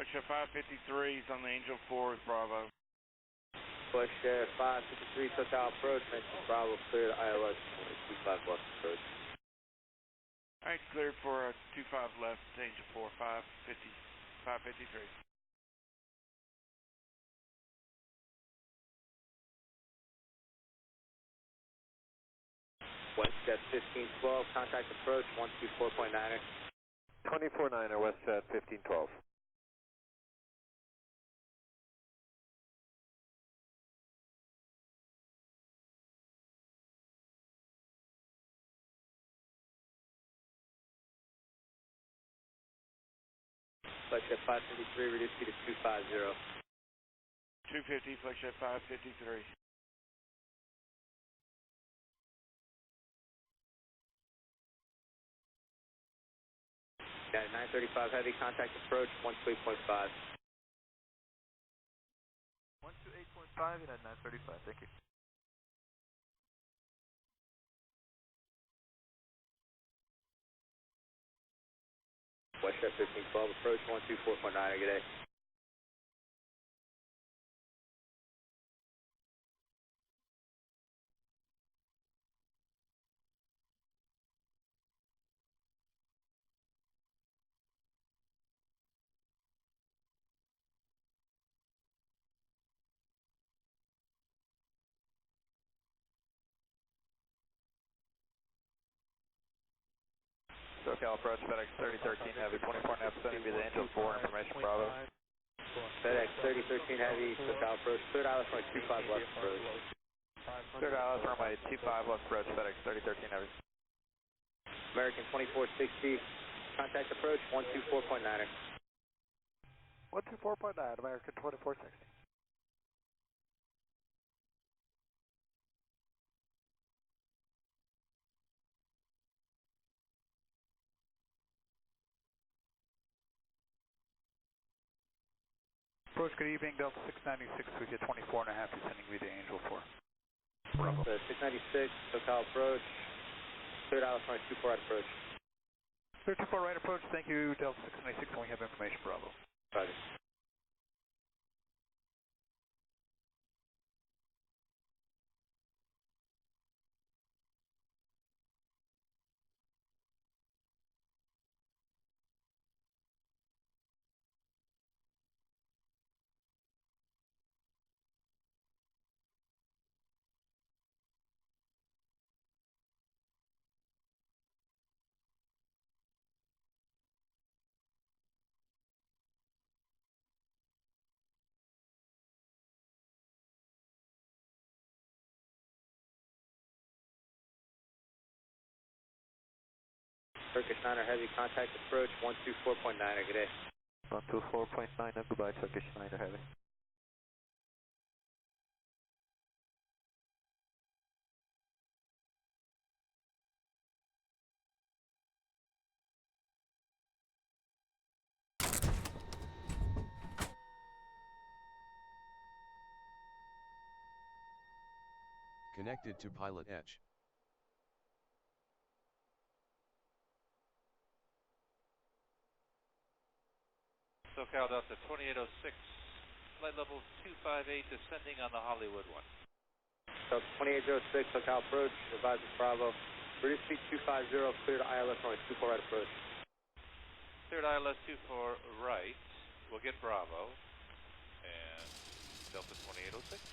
Flexjet 553 is on the Angel 4 with Bravo. Flexjet 553, SoCal approach, mention Bravo, clear to ILS, 25 left approach. Alright, cleared for 25 left, Angel 4, 553. WestJet 1512, contact approach 124.9er. 24.9er, WestJet 1512. WestJet 553, reduce speed to 250. 250, Flexjet 553. Got it, 935 heavy, contact approach 128.5. 128.5 and at 935, thank you. WestJet 1512, approach 124.9, good day. SoCal approach, FedEx 3013 Heavy, 24.5 descending via the Angel 4, information Bravo. FedEx 3013 Heavy, SoCal approach, clear to ILS runway 25 left approach. Clear to ILS runway 25 left approach, FedEx 3013 Heavy. American 2460, contact approach 124.9er. 124.9, American 2460. Approach, good evening, Delta 696 with you, 24.5, descending via the Angel 4. Bravo. 696, SoCal approach, clear to ILS runway 24 right approach. 34 right approach, thank you, Delta 696, and we have information Bravo. Roger. Turkish 9er heavy, contact approach 124.9er, good day. 124.9, goodbye, Turkish 9er heavy. Connected to PilotEdge. SoCal Delta 2806, flight level 258, descending on the Hollywood 1. Delta 2806, SoCal approach, advise Bravo. Reduce speed 250, clear to ILS runway 24 right approach. Cleared ILS 24 right, we'll get Bravo, and Delta 2806.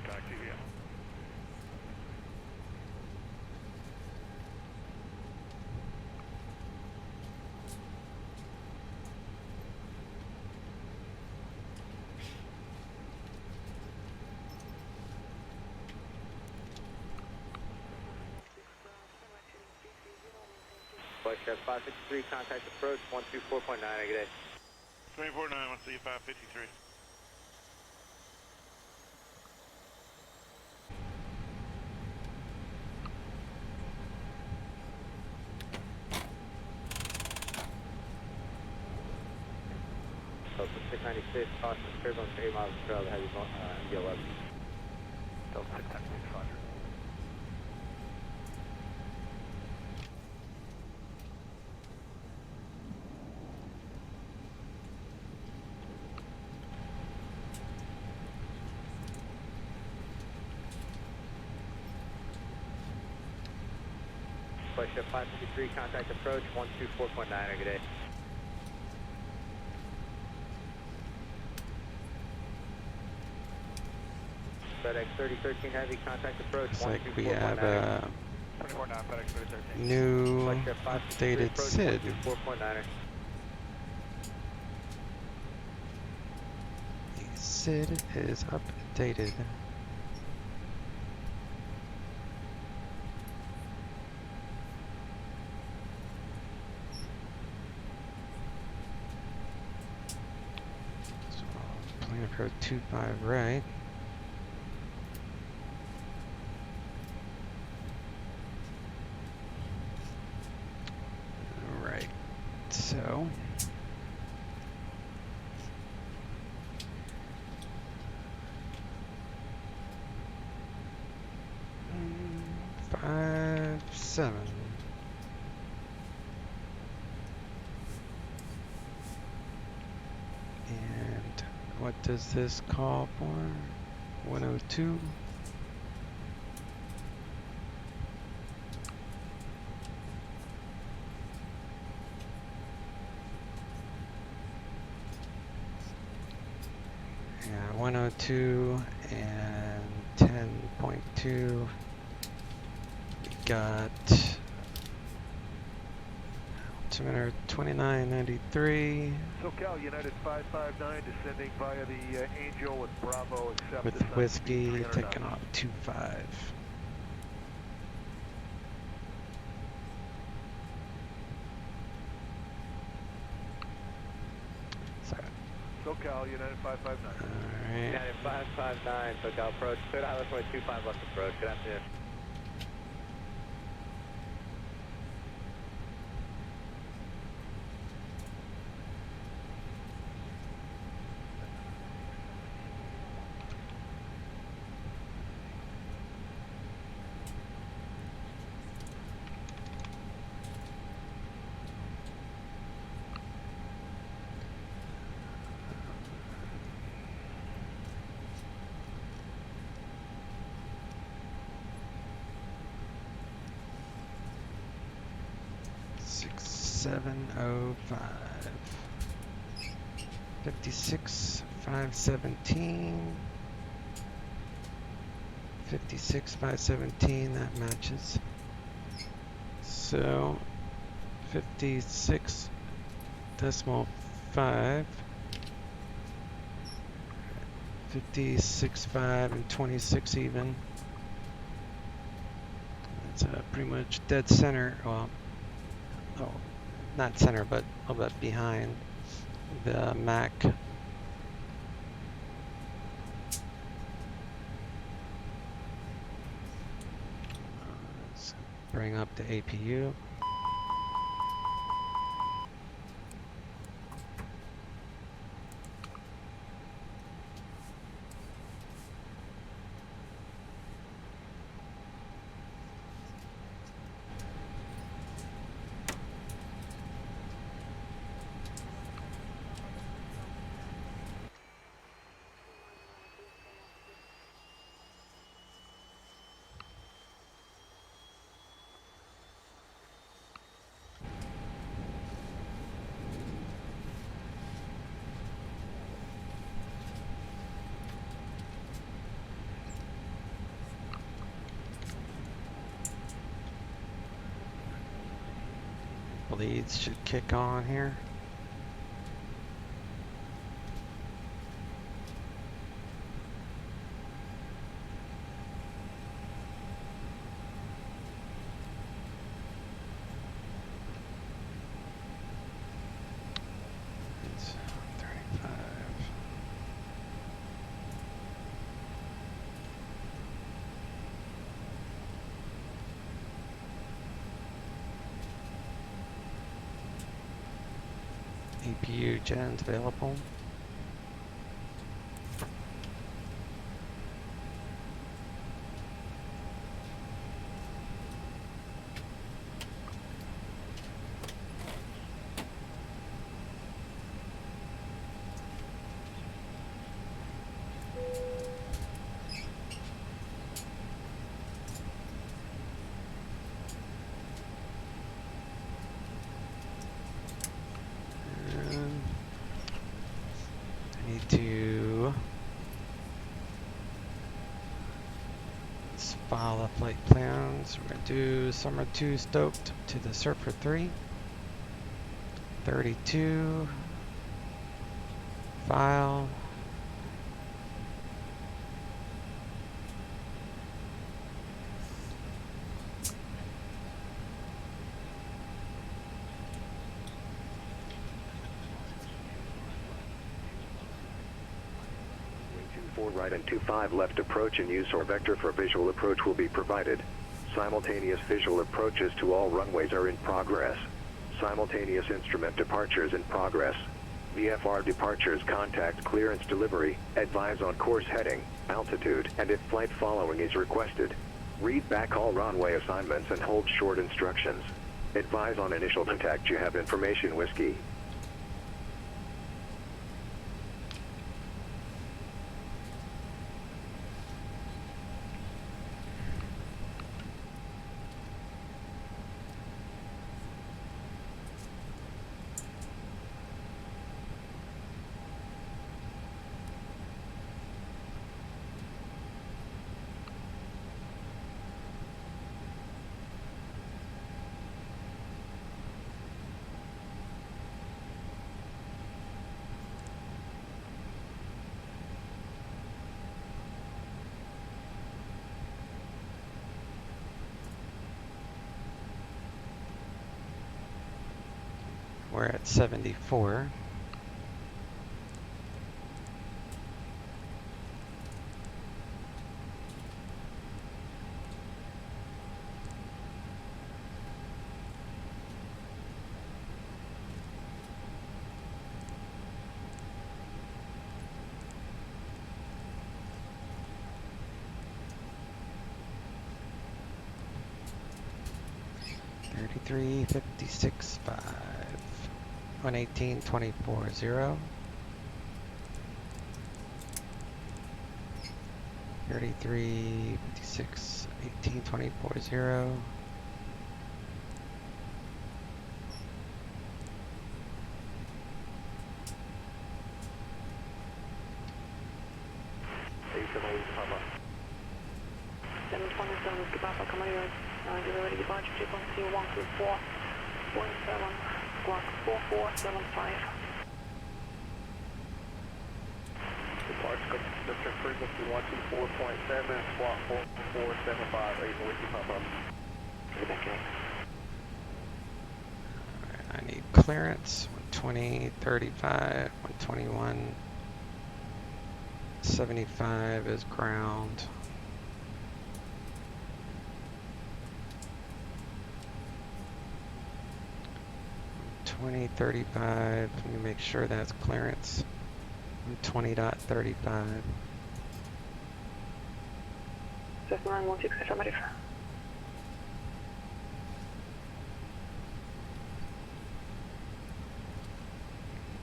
Connect to you, yeah. Flight Chef 553, contact approach 124.9, good day. 24-9, I'll see you 553. Delta 696, caution turbulence 8 miles per hour, heavy MD11. Delta 696, roger. Flight Chef 553, contact approach 124.9, good day. FedEx 3013 Heavy, contact approach Looks like we 124.9. have a 24-9, FedEx 3013. new Flight Chef 553, updated approach SID. 124.9. The SID is updated. So plane approach 25 right. Right. So five, 7. And what does this call for? 102. Yeah, 102 and 10.2. We got altimeter 2993 SoCal United 559 descending via the Angel with Bravo, accept with descent whiskey, speed 300 taking knots. off 25. Sorry. SoCal United 559. Alright. United 559, SoCal approach, clear to Island 25 left approach, good afternoon. Six, 705. 56, 517. 56, 517, that matches. So 56 decimal 5. 56, 5 and 26 even. That's pretty much dead center. Well, oh, not center, but a little bit behind the Mac. Let's bring up the APU. leads should kick on here. It's 35. APU gens available. I need to file the flight plans. We're going to do summer 2 stoked to the Surfer 3. 32. File. Right and 25 left approach and use or vector for visual approach will be provided. Simultaneous visual approaches to all runways are in progress. Simultaneous instrument departures in progress. VFR departures contact clearance delivery, advise on course heading, altitude, and if flight following is requested. Read back all runway assignments and hold short instructions. Advise on initial contact. You have information, Whiskey. We're at 74. Thirty-three 56.5. 118.24.0. 33 56 18.24.0. Delivery departure frequency 124.7, squawk 4475. Departure district frequency 124.7, squawk 4475, 8 Whiskey pop up. I need clearance 120, 35, 121, 75 is ground. 2035, let me make sure that's clearance. 20.35. Cessna 916, affirmative.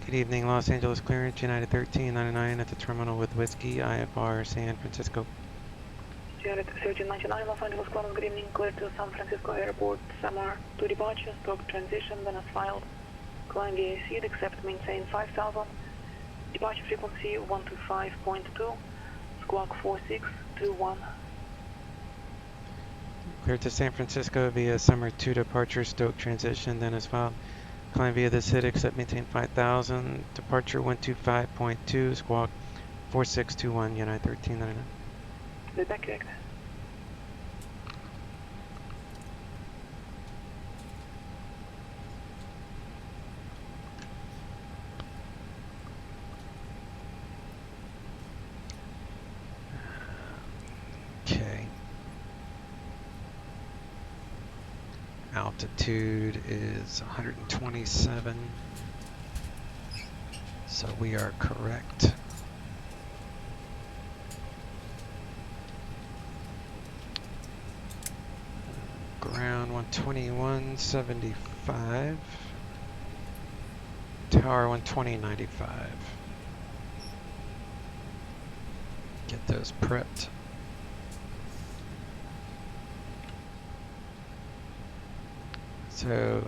Good evening, Los Angeles clearance, United 1399 at the terminal with Whiskey, IFR, San Francisco. United 1399, Los Angeles clearance, good evening, clear to San Francisco Airport, summer 2 departure, stop transition, then as filed. Climb VAC, accept, maintain 5000. Departure frequency 125.2, squawk 4621. Cleared to San Francisco via summer 2 departure, Stoke transition, then as filed. Climb via the SID, except maintain 5000. Departure 125.2, squawk 4621, United 1399. Feedback correct. Okay. Altitude is 127. So we are correct. Ground 121.75. Tower 120.95. Get those prepped. So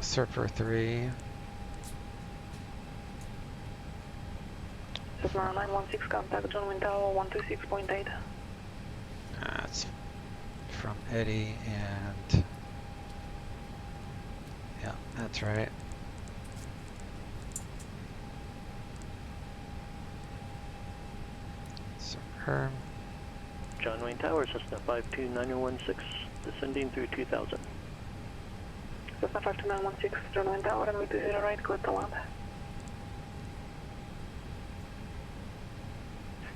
Surfer 3. Surfer 916, contact John Wind Tower 126.8. That's from Eddie and yeah, that's right. Surfer. John Wayne Tower, Cessna 52916, descending through 2000. Cessna 52916, John Wind Tower, runway 20 right, clear to land.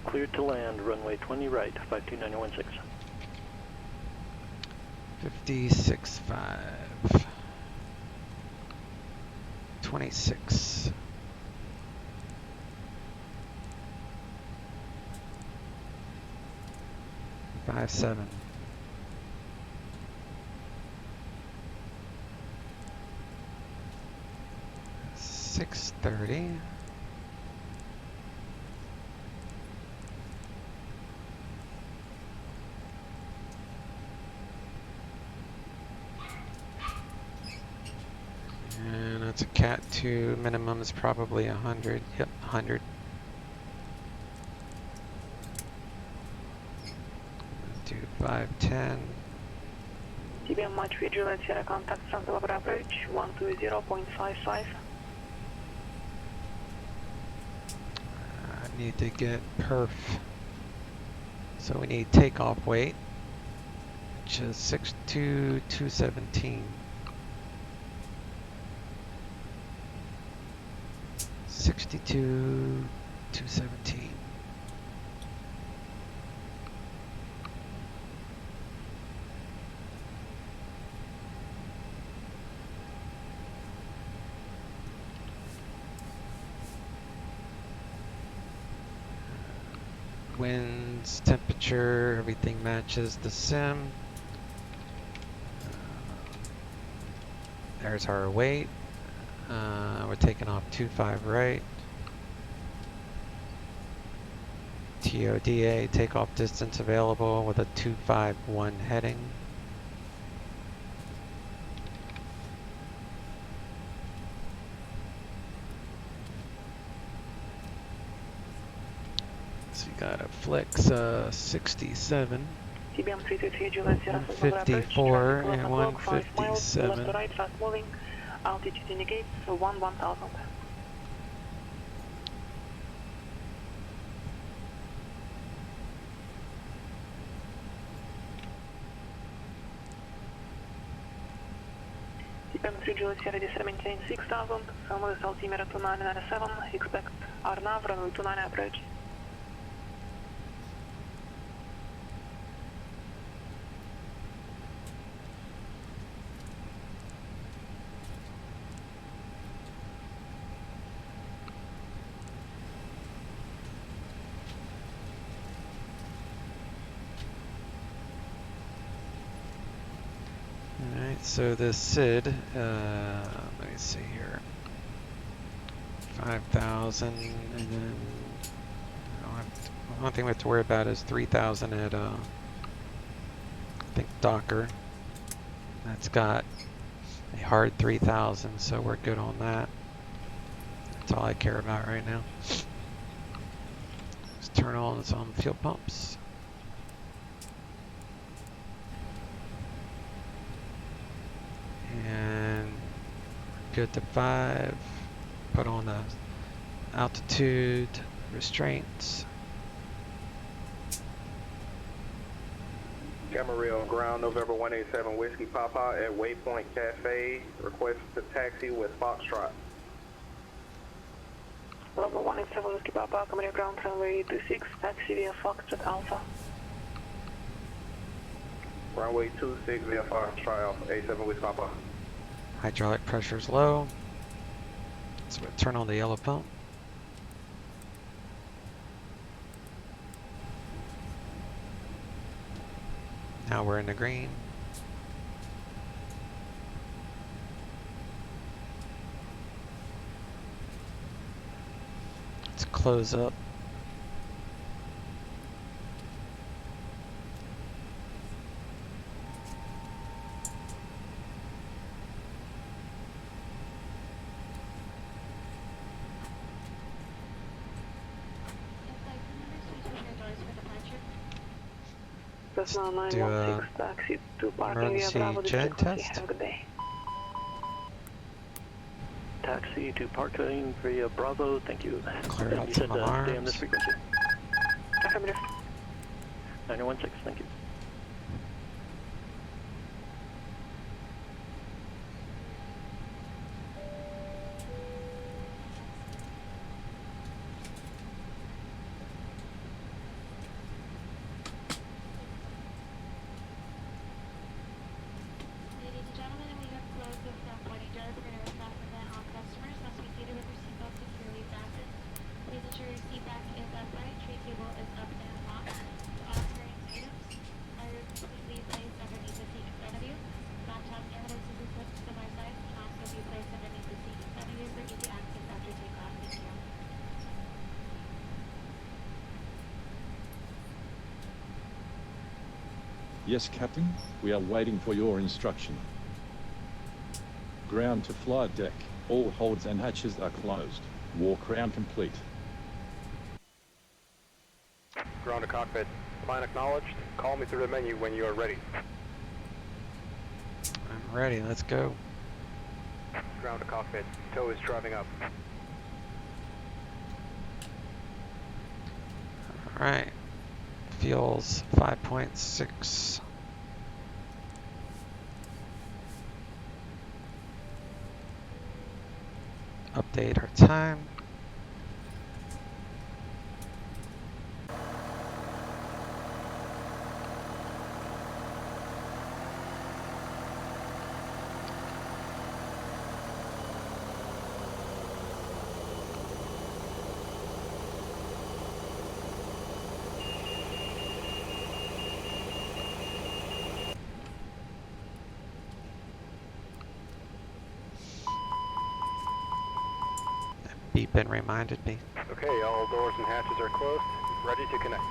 Cleared to land, runway 20 right, 52916. 56.5. 26. Five 7. 6:30. And that's a Cat 2. Minimum is probably 100. Yep, 100. Do 510. TBM March Juliet Sierra, contact Santa Barbara approach 120.55. I need to get perf. So we need takeoff weight, which is 62,217. 62,217. Winds, temperature, everything matches the sim. There's our weight. We're taking off 25 right. TODA, takeoff distance available with a 251 heading. So you got a flex 67. TBM 323 Juliet Sierra, 154 and 157. Left to right, fast moving. Altitude indicates 1000. TBM 3 Juliet Sierra, descend maintain 6000. Sunwise altimeter 2997. Expect RNAV, runway 29 approach. So the SID, let me see here, 5,000, and then one thing we have to worry about is 3,000 at I think Docker. That's got a hard 3,000, so we're good on that. That's all I care about right now. Let's turn on some fuel pumps. And good to 5. Put on the altitude restraints. Camarillo ground, November 187 Whiskey Papa at Waypoint Cafe. Request to taxi with Foxtrot. November 187 Whiskey Papa, Camarillo ground, runway 26, taxi via Foxtrot Alpha. Runway 26 via Foxtrot Alpha, 87 Whiskey Papa. Hydraulic pressure is low. So we'll turn on the yellow pump. Now we're in the green. Let's close up. Cessna 916, taxi to parking via Bravo jet test. Have a good day. Taxi to parking via Bravo, thank you. Clear out You some said alarms. stay on this frequency. Affirmative. 916, thank you. Yes, Captain. We are waiting for your instruction. Ground to flight deck. All holds and hatches are closed. Walk round complete. Ground to cockpit. Plan acknowledged. Call me through the menu when you are ready. I'm ready, let's go. Ground to cockpit. Tow is driving up. Alright. Fuel's 5.6. Update our time. Beepin reminded me. Okay, all doors and hatches are closed. Ready to connect.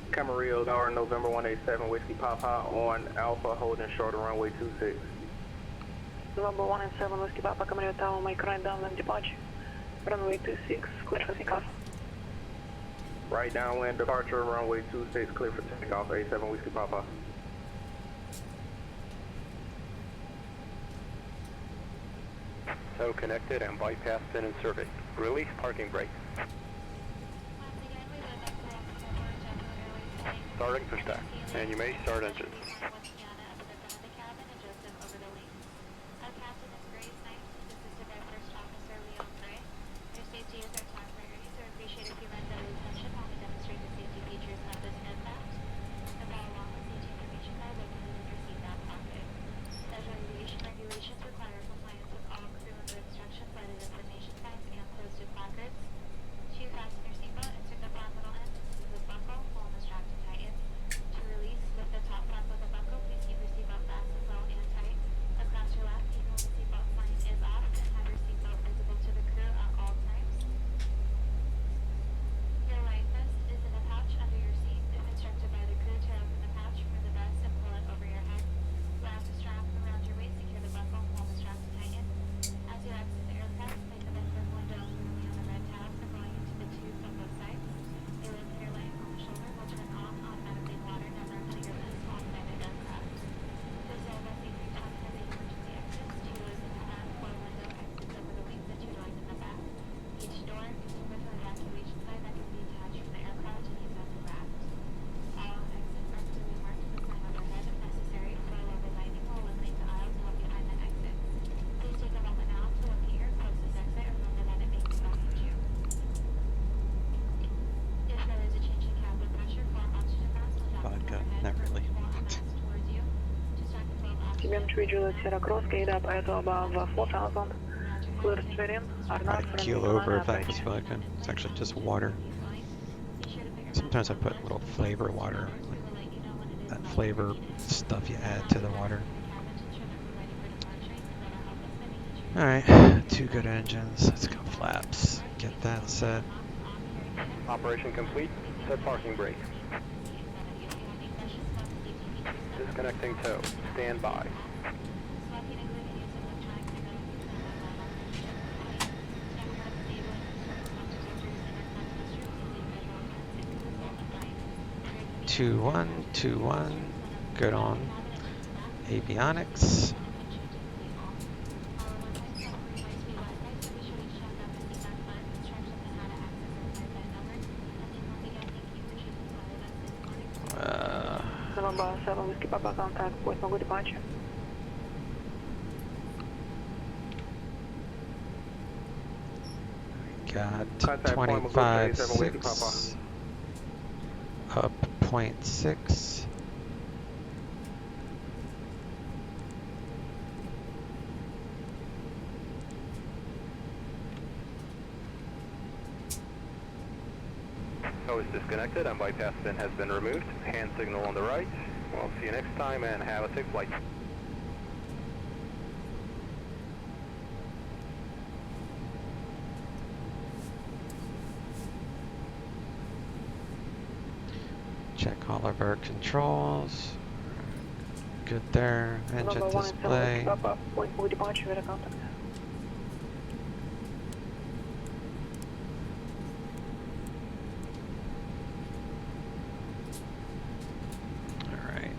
Camarillo Tower, November 187 Whiskey Papa on Alpha, holding short of runway 26. November 187 Whiskey Papa, Camarillo Tower, make right downwind departure. Runway 26, clear for takeoff. Right downwind departure, runway 26, clear for takeoff, 87 Whiskey Papa. Tow connected and bypass been inserted. Release parking brake. Starting for stack, and you may start engine. TBM Visual at Sierra Cross, gate up at above 4,000. Clear straight in. I'd keel over if that was vodka. It's actually just water. Sometimes I put a little flavor water, like that flavor stuff you add to the water. Alright, 2 good engines. Let's go flaps. Get that set. Operation complete. Set parking brake. Disconnecting tow. Stand by. Two one. Good on. Avionics. November 7 Whiskey Papa contact, Point Mago departure. Got Contact Point Mago 25.6 Whiskey Papa. up 0.6. Tow is disconnected and bypass pin has been removed. Hand signal on the right. We'll see you next time and have a safe flight. Check all of our controls. Good there. Engine November 1 and 7 Whiskey display. Papa, Point Mago departure, with a contact. Alright.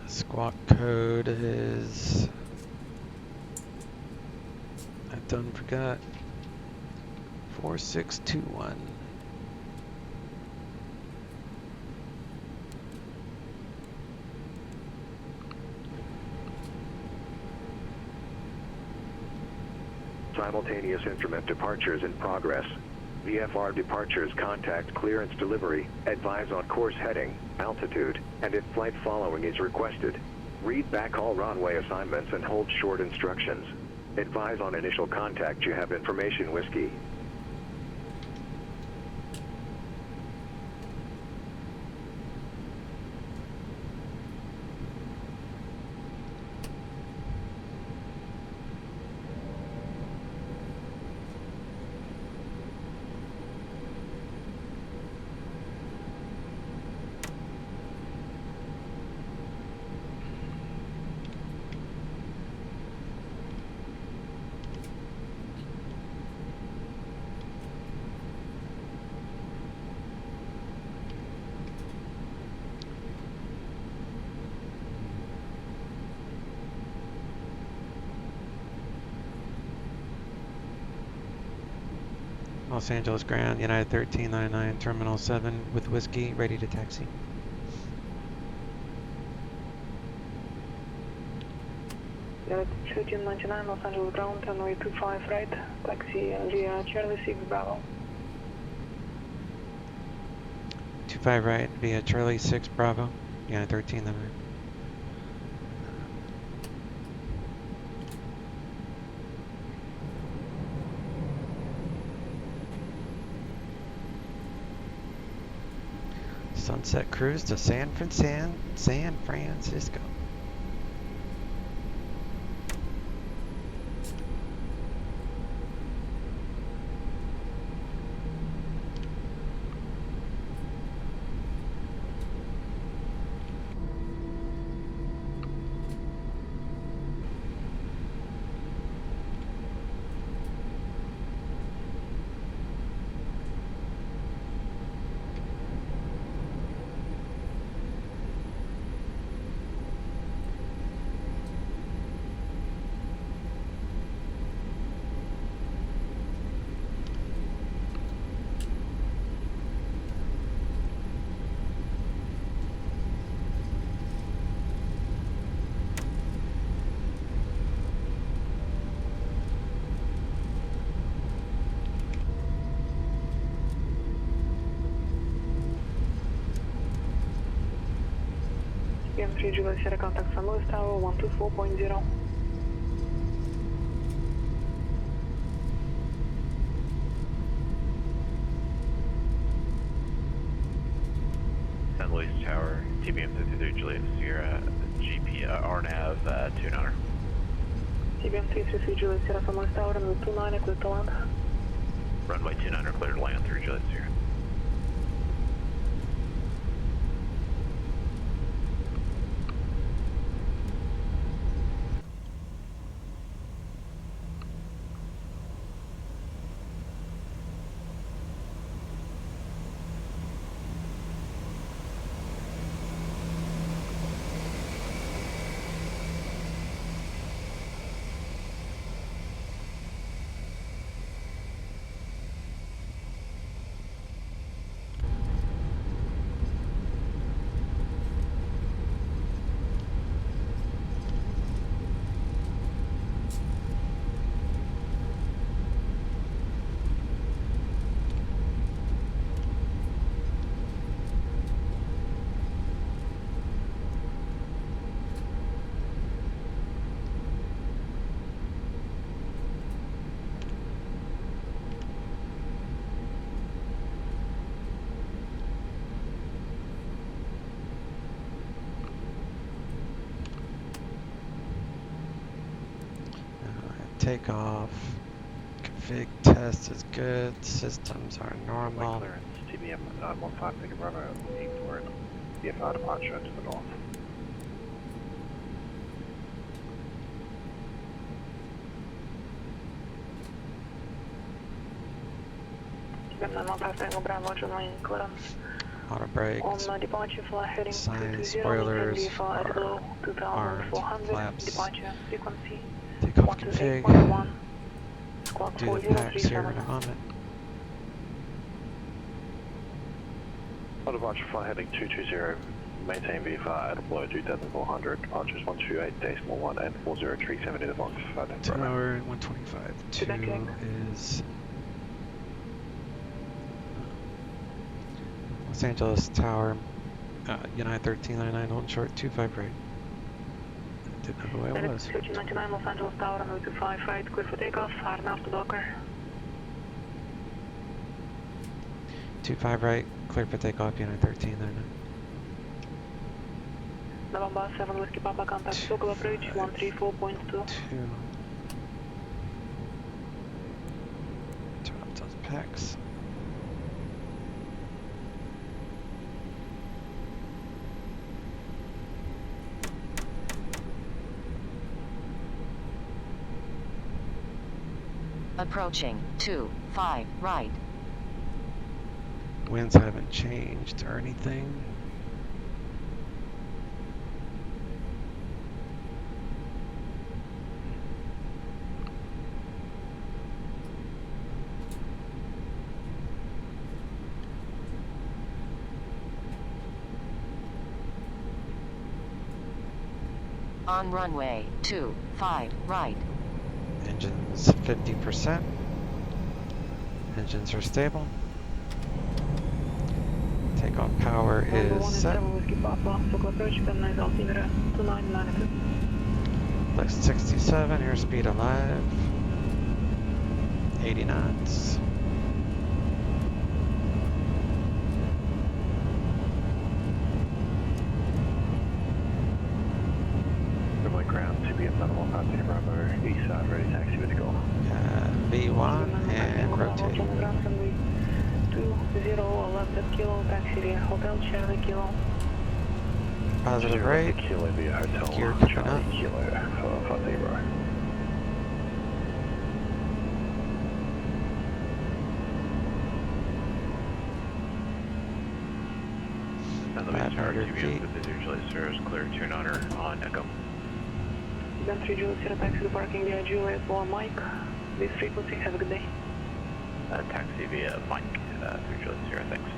Squawk code is... I done forgot. 4621. Simultaneous instrument departures in progress. VFR departures contact clearance delivery, advise on course heading, altitude, and if flight following is requested. Read back all runway assignments and hold short instructions. Advise on initial contact you have information whiskey. Los Angeles ground, United 1399, Terminal 7 with whiskey, ready to taxi. United 1399, Los Angeles ground, runway 25 right, taxi via Charlie 6 Bravo. 25 right via Charlie 6 Bravo, United 1399. Sunset cruise to San Francisco. CPM 3 Juliet Sierra contact San Luis Tower 124.0. San Luis Tower, TBM 53 Juliet Sierra, GP, RNAV 29er. TBM 333 Juliet Sierra San Luis Tower, runway 29, clear to land. Runway 29er, clear to land through Juliet Sierra. Takeoff. Config test is good. Systems are normal. Clearance, TBM 15, take a Bravo, looking for an VFR departure to the north. TBM 15 Bravo, joining clearance. Auto brakes. On departure, fly heading Signs, 220, spoilers VFR at below armed, 2400, flaps. departure frequency Takeoff config. 128.1, squawk Do the packs here in a 4037. moment. On departure, fly heading 220, maintain VFR at below 2400, departures 128.1 and 4037 in the box. Tower 125. 2 is Los Angeles Tower. United 1399, holding short 25 right. Didn't know who I was. 1399 Los Angeles Tower, runway 25 right, clear for takeoff, hard enough to Docker. 25 right, clear for takeoff, United 1399. November 7 Whiskey Papa, contact local approach 134.2. 2. Turn off those packs. Approaching 25 right. Winds haven't changed or anything. On runway 25 right. Engines 50%. Engines are stable. Takeoff power is set. Lift 67, airspeed alive. 80 knots. Ground, TBM 15, Bravo, east side, ready taxi with go. V1 and rotate. 20 left kilo, taxi Hotel Charlie Kilo. Positive rate. Kilo via Hotel Gear coming Charlie up. Kilo, 50. And the West Tower, 500 TBM feet. 50 Juliet Sierra is clear, 29er on Echo. TBM 3 Juliet Sierra, taxi to parking via Juliet 1 Mike. This frequency, have a good day. Taxi via Mike through Juliet Sierra, thanks.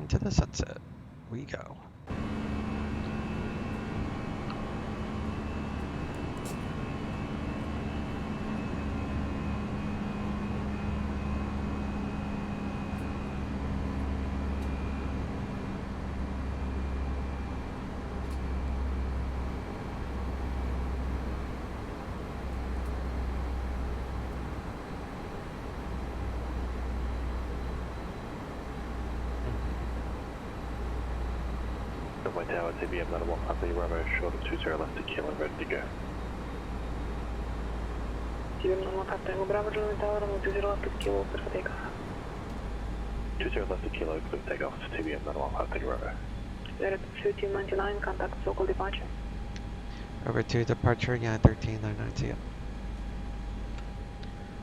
into the sunset we go. Runway Tower, TBM 91, Papa Bravo, short of 20 left to kill and ready to go. TBM 91, Papa Bravo, runway Tower, runway 20 left to kilo, clear for takeoff. 20 left to kilo, clear for takeoff to TBM 91, Papa Bravo. We're at 1399, contact local departure. Over to departure, yeah, 1399, see ya.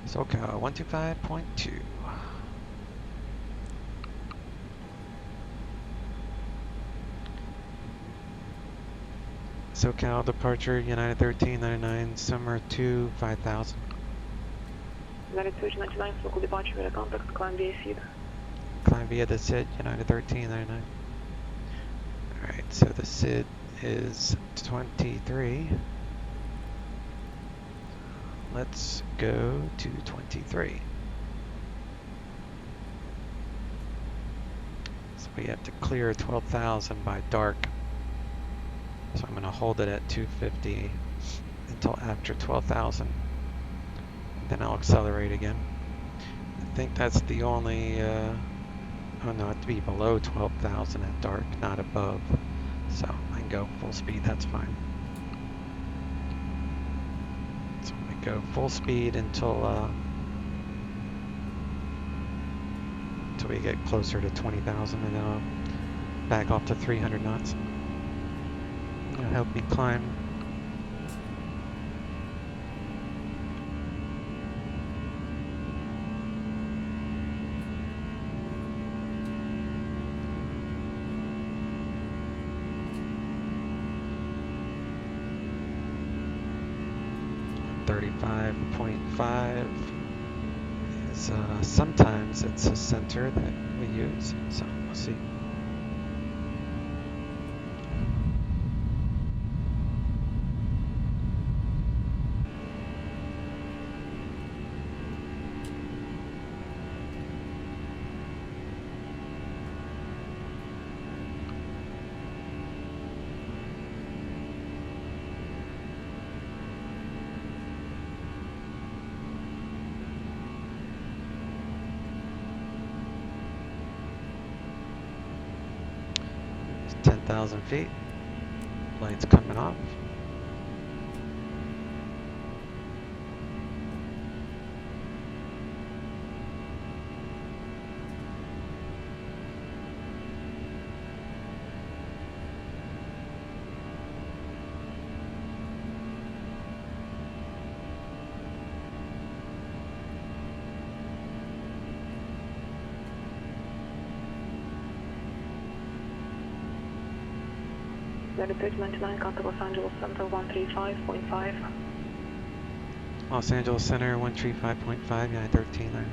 SoCal 125.2. SoCal departure, United 1399, summer 2, 5000. United 1399, local departure, we're at contact, climb via seat. Climb via the SID, United 1399. Alright, so the SID is 23. Let's go to 23. So we have to clear 12,000 by dark. So I'm going to hold it at 250 until after 12,000. Then I'll accelerate again. I think that's the only, oh no, it have to be below 12,000 at dark, not above. So I can go full speed, that's fine. So I'm going to go full speed until we get closer to 20,000, and then I'll back off to 300 knots. It'll help me climb. is sometimes it's a center that we use, so we'll see. It's 10,000 feet. Lights coming off. United 1399, contact Los Angeles Center 135.5. Los Angeles Center 135.5, United 1399.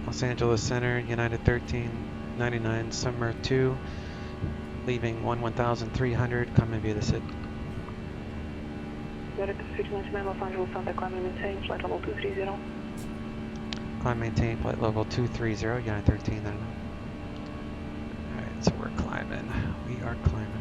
Los Angeles Center, United 1399, summer 2, leaving 1300, coming via the SID. United 1399, Los Angeles Center, climb and maintain, flight level 230. Climb maintain, flight level 230, United 1399. Alright, so we're climbing. We are climbing.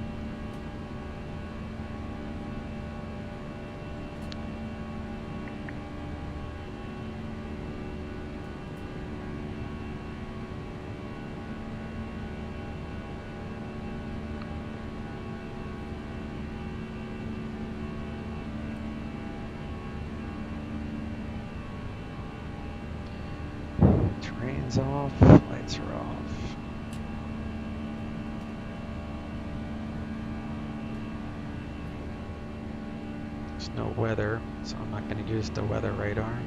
Terrain's off, lights are off. There's no weather, so I'm not going to use the weather radar.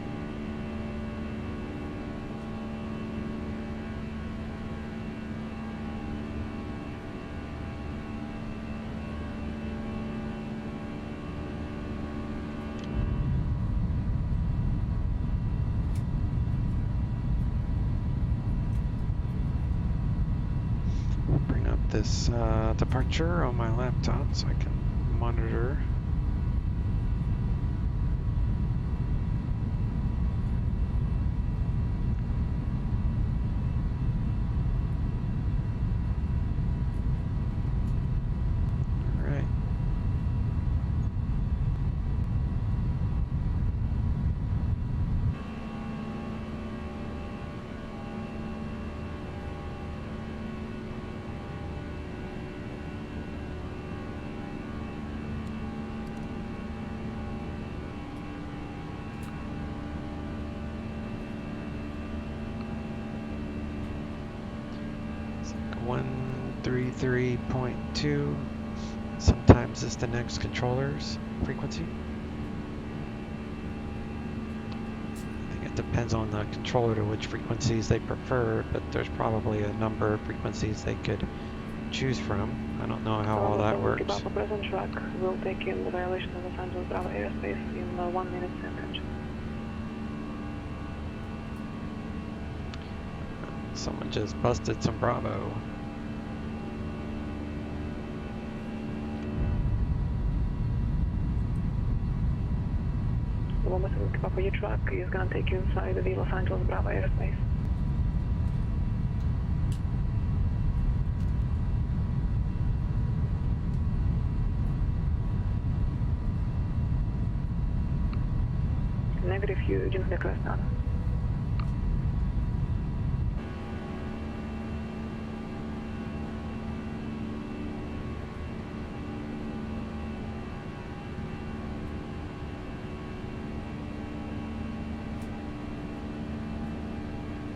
this departure on my laptop so I can monitor. Alright. It's like 133.2. Sometimes it's the next controller's frequency. I think it depends on the controller to which frequencies they prefer, but there's probably a number of frequencies they could choose from. I don't know how all that works. Papa present track will take you in the violation of Los Angeles Bravo airspace in 1 minute attention. Someone just busted some Bravo. The Loma Papa, your truck is gonna take you inside the Los Angeles Bravo airspace. Negative, you didn't request none.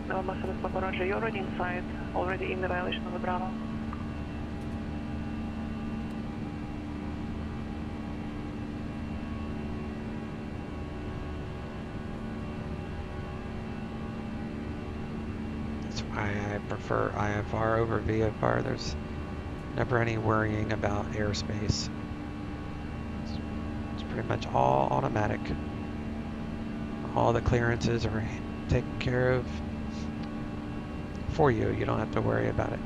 November Papa Roger, you're already inside, already in the violation of the Bravo. That's why I prefer IFR over VFR. There's never any worrying about airspace. It's pretty much all automatic. All the clearances are taken care of for you. You don't have to worry about it.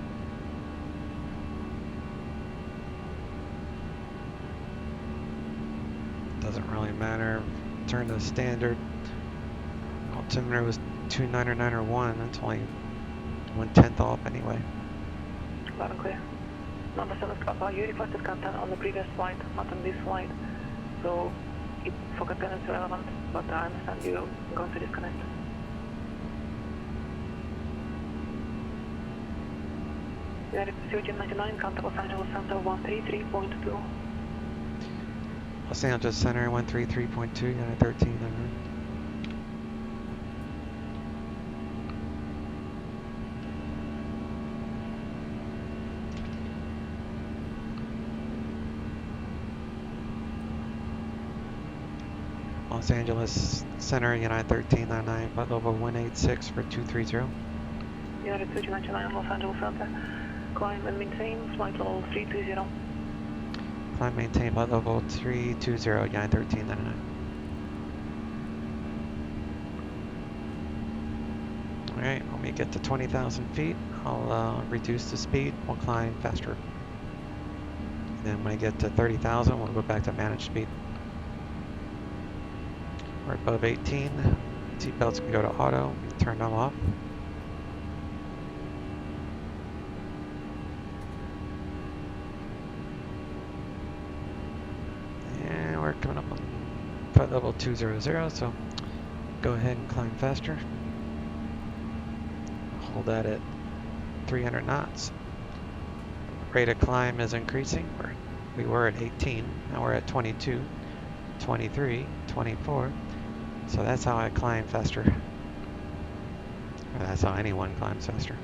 Doesn't really matter. Turn to standard. Altimeter was 29901. That's only 1/10 off anyway. Loud and clear. Number 7 Papa, you requested content on the previous flight, not on this flight. So, for content it's relevant, but I understand you're going to disconnect. United 1399, contact Los Angeles Center 133.2. Los Angeles Center 133.2, United 13. Los Angeles Center, United 1399, flight level 186 for 230. United 1399, Los Angeles Center. Climb and maintain flight level 320. Climb, maintain flight level 320, United 1399. Alright, when we get to 20,000 feet, I'll reduce the speed, we'll climb faster. And then when I get to 30,000, we'll go back to managed speed. We're above 18, seatbelts can go to auto, turn them off. And we're coming up on flight level 200, so go ahead and climb faster. Hold that at 300 knots. Rate of climb is increasing. We were at 18, now we're at 22, 23, 24. So that's how I climb faster. Or that's how anyone climbs faster.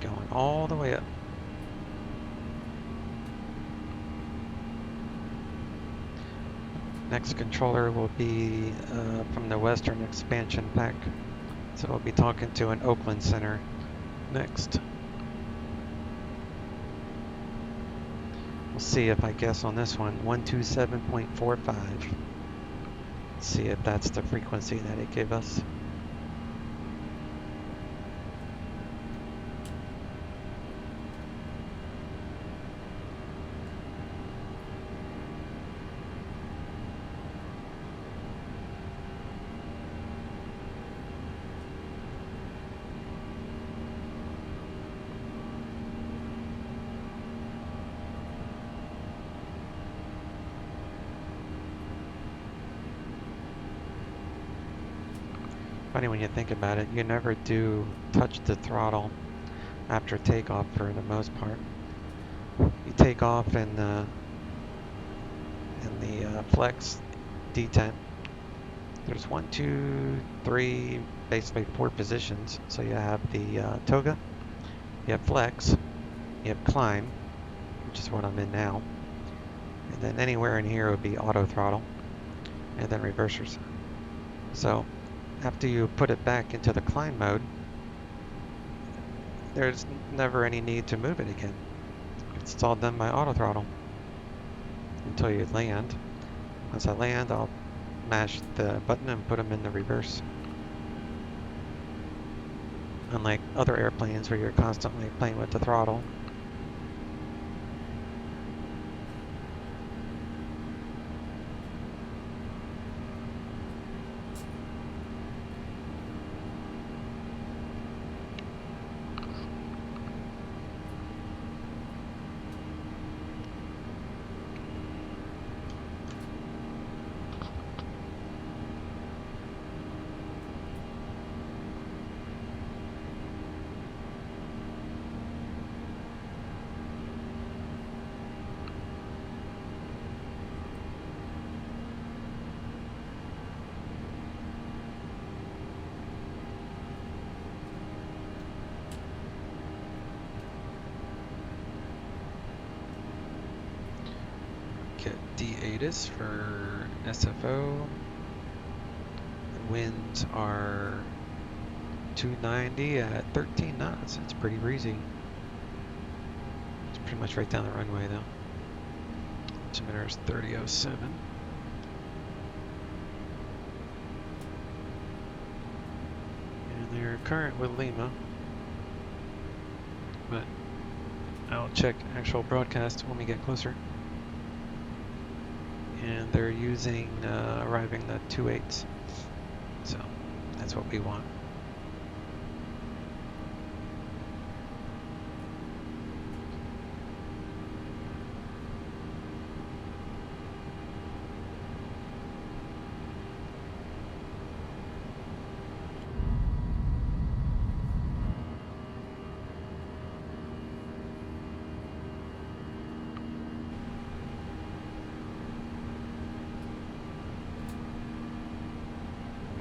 Going all the way up. Next controller will be from the Western Expansion Pack. So we'll be talking to an Oakland Center next. We'll see if I guess on this one, 127.45. See if that's the frequency that it gave us. Funny when you think about it, you never do touch the throttle after takeoff for the most part. You take off in the flex detent. There's 1, 2, 3, basically 4 positions. So you have the toga, you have flex, you have climb, which is what I'm in now, and then anywhere in here would be auto throttle, and then reversers. So after you put it back into the climb mode, there's never any need to move it again. It's all done by auto throttle until you land. Once I land, I'll mash the button and put them in the reverse. Unlike other airplanes where you're constantly playing with the throttle. Get D8 for SFO. The winds are 290 at 13 knots. It's pretty breezy. It's pretty much right down the runway though. Altimeter is 3007. And they're current with Lima. But I'll check actual broadcast when we get closer. And they're using arriving the 28s, so that's what we want.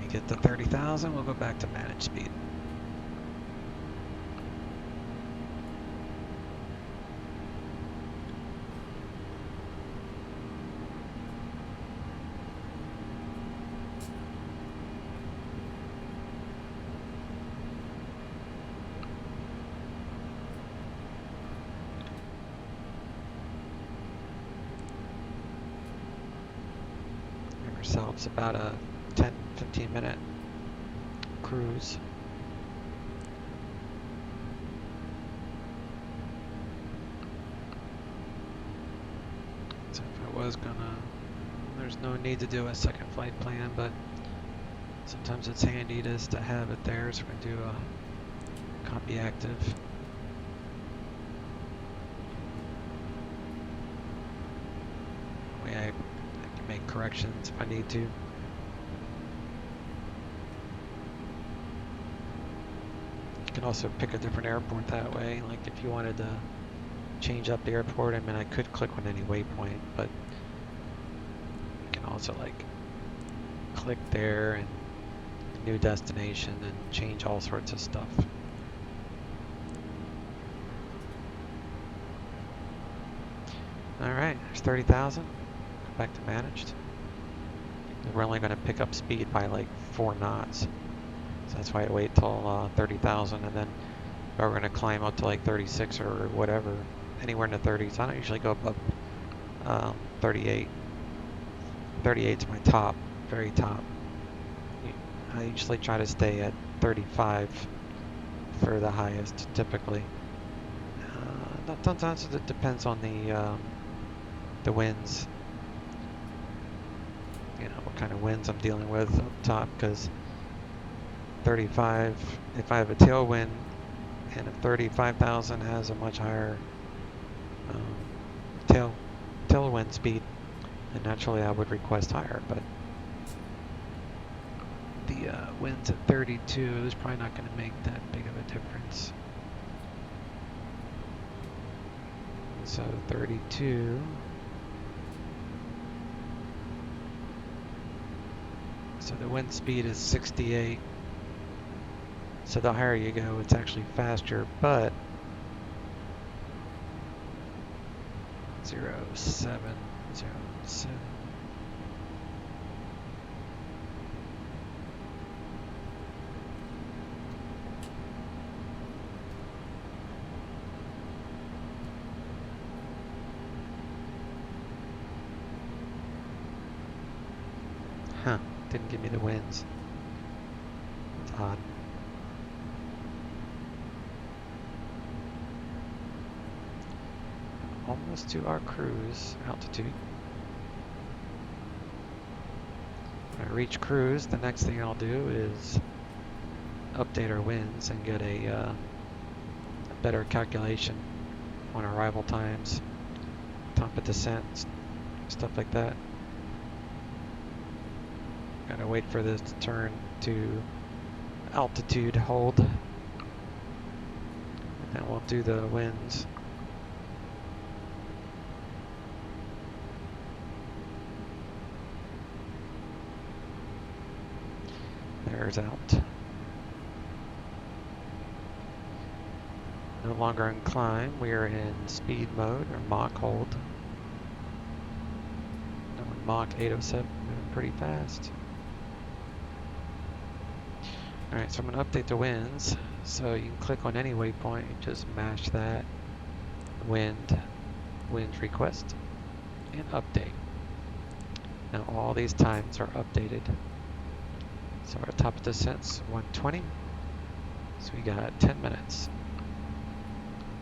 Get to 30,000, we'll go back to managed speed. Give ourselves about a 10-15 minute cruise. So if I was gonna, there's no need to do a second flight plan, but sometimes it's handy just to have it there, so we're gonna do a copy active. That way I can make corrections if I need to. You can also pick a different airport that way. Like if you wanted to change up the airport, I mean I could click on any waypoint, but you can also like click there and new destination and change all sorts of stuff. Alright, there's 30,000. Back to managed. We're only going to pick up speed by like 4 knots. So that's why I wait till 30,000, and then we're going to climb up to like 36 or whatever, anywhere in the 30s. I don't usually go above 38. 38 is my top, very top. I usually try to stay at 35 for the highest, typically. Sometimes it depends on the winds. You know, what kind of winds I'm dealing with up top, because 35, if I have a tailwind, and if 35,000 has a much higher tailwind speed, then naturally I would request higher, but the winds at 32 is probably not going to make that big of a difference. So 32. So the wind speed is 68. So the higher you go, it's actually faster, but 07. Huh, didn't give me the winds. It's odd. Almost to our cruise altitude. When I reach cruise, the next thing I'll do is update our winds and get a better calculation on arrival times, top of descent, stuff like that. Gotta wait for this to turn to altitude hold, and then we'll do the winds. There's out. No longer in climb, we are in speed mode, or Mach hold. Now in Mach 807, moving pretty fast. Alright, so I'm going to update the winds. So you can click on any waypoint, just mash that, wind request, and update. Now all these times are updated. So our top of descent's 120. So we got 10 minutes.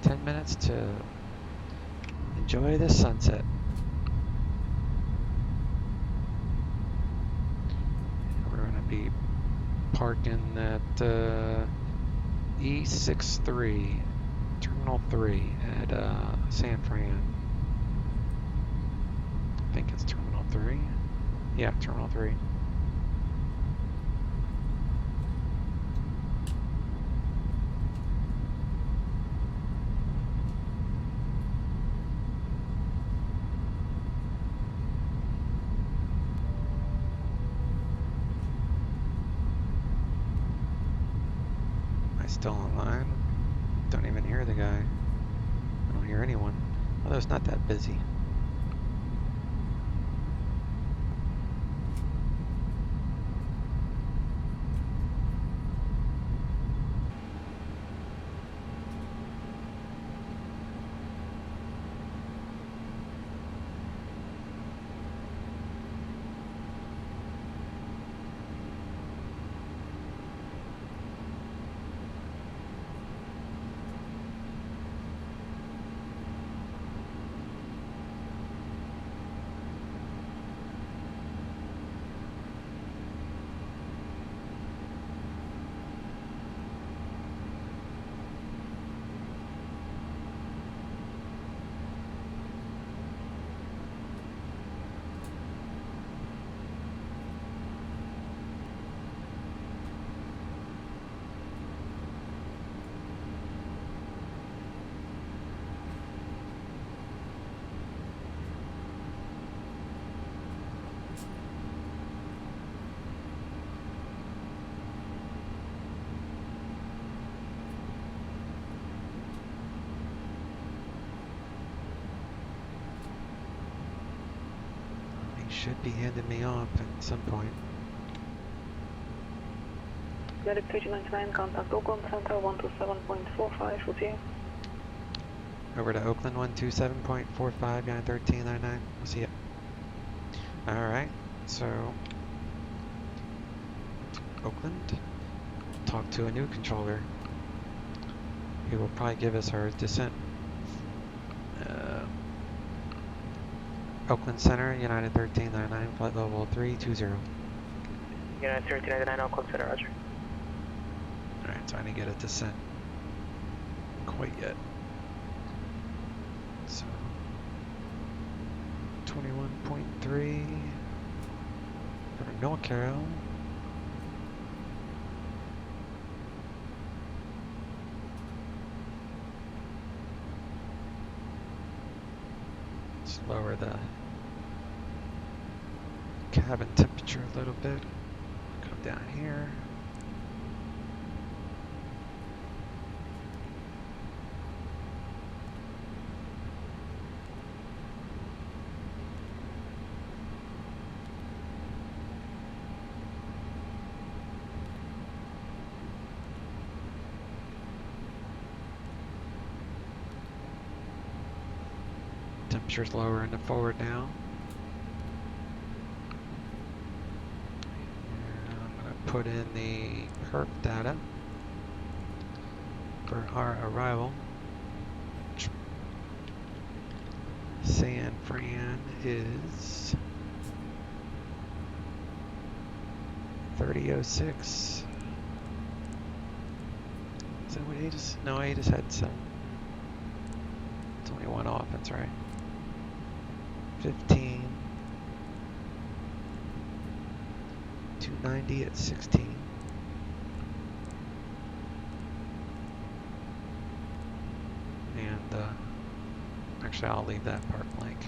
10 minutes to enjoy the sunset. We're going to be parking at E63, Terminal 3 at San Fran. I think it's Terminal 3. Yeah, Terminal 3. Still online. Don't even hear the guy. I don't hear anyone. Although it's not that busy. should be handing me off at some point. United 3099, contact Oakland Center 127.45, we'll see you. Over to Oakland 127.45, United 1399. We'll see ya. Alright, so Oakland, talk to a new controller. He will probably give us our descent. Oakland Center, United 1399, flight level 320. United 1399, Oakland Center, roger. Alright, so I didn't get a descent quite yet. So 21.3 for NorCal. Let's lower the cabin temperature a little bit. Come down here. Temperature's lower in the forward now. And I'm going to put in the perf data for our arrival. San Fran is 3006. Is that what Aegis? No, Aegis had some. It's only one off, that's right. 15, 290 at 16. And actually I'll leave that part blank.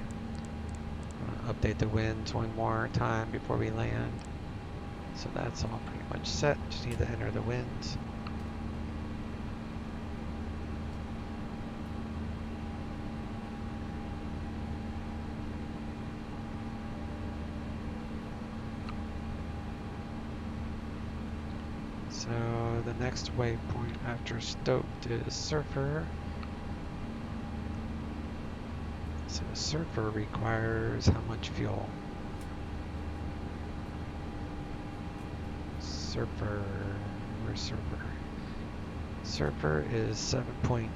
I'm gonna update the winds one more time before we land. So that's all pretty much set. Just need to enter the winds. So the next waypoint after Stoked is Surfer. So Surfer requires how much fuel? Surfer, where's Surfer? Surfer is 7.5,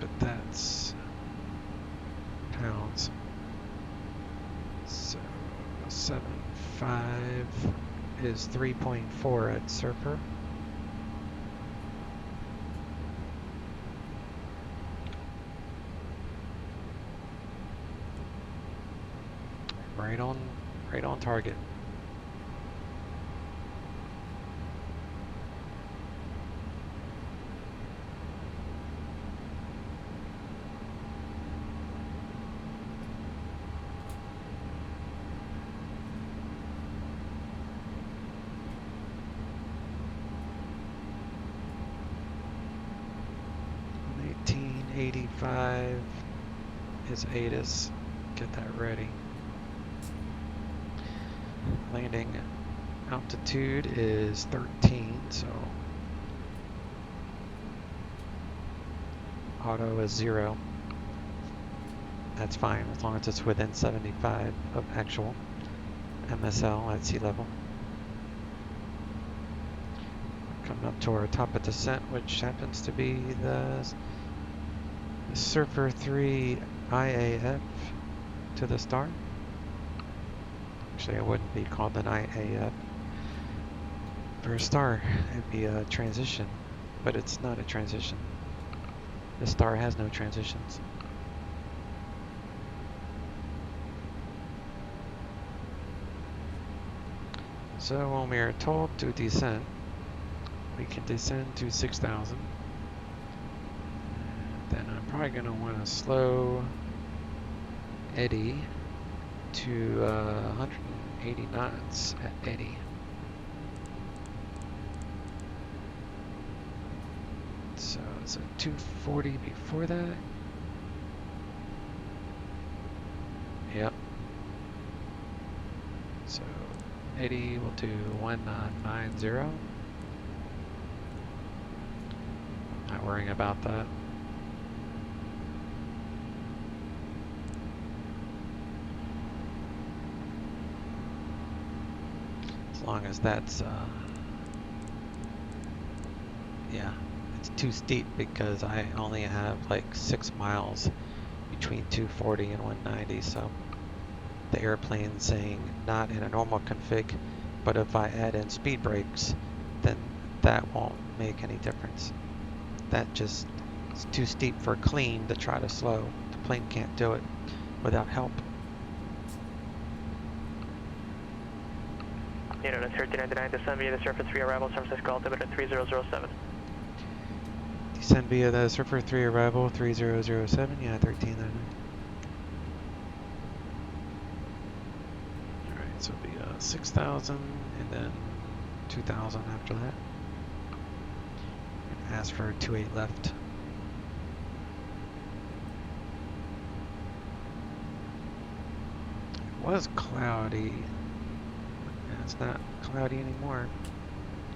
but that's pounds. So 7.5 is 3.4 at Surfer. Right on target. $18.85 is Aegis. Get that ready. Landing altitude is 13, so auto is 0. That's fine as long as it's within 75 of actual MSL at sea level. Coming up to our top of descent, which happens to be the Surfer 3 IAF to the star. Actually, it wouldn't be called an IAF. For a star, it'd be a transition, but it's not a transition. The star has no transitions. So when we are told to descend, we can descend to 6,000. Then I'm probably going to want to slow eddy to 180 knots at eddy. So it's a 240 before that. Yep. 80, we'll do 1990. Not worrying about that. As long as that's, yeah, it's too steep because I only have like 6 miles between 240 and 190, so the airplane's saying not in a normal config, but if I add in speed brakes, then that won't make any difference. That just is too steep for clean to try to slow. The plane can't do it without help. Unit 1399, descend via the surface 3 arrival, San Francisco altimeter 3007. Descend via the Surfer 3 arrival 3007, yeah, 1399. Alright, so it'll be 6,000 and then 2,000 after that. And ask for 28 left. It was cloudy. Yeah, it's not cloudy anymore.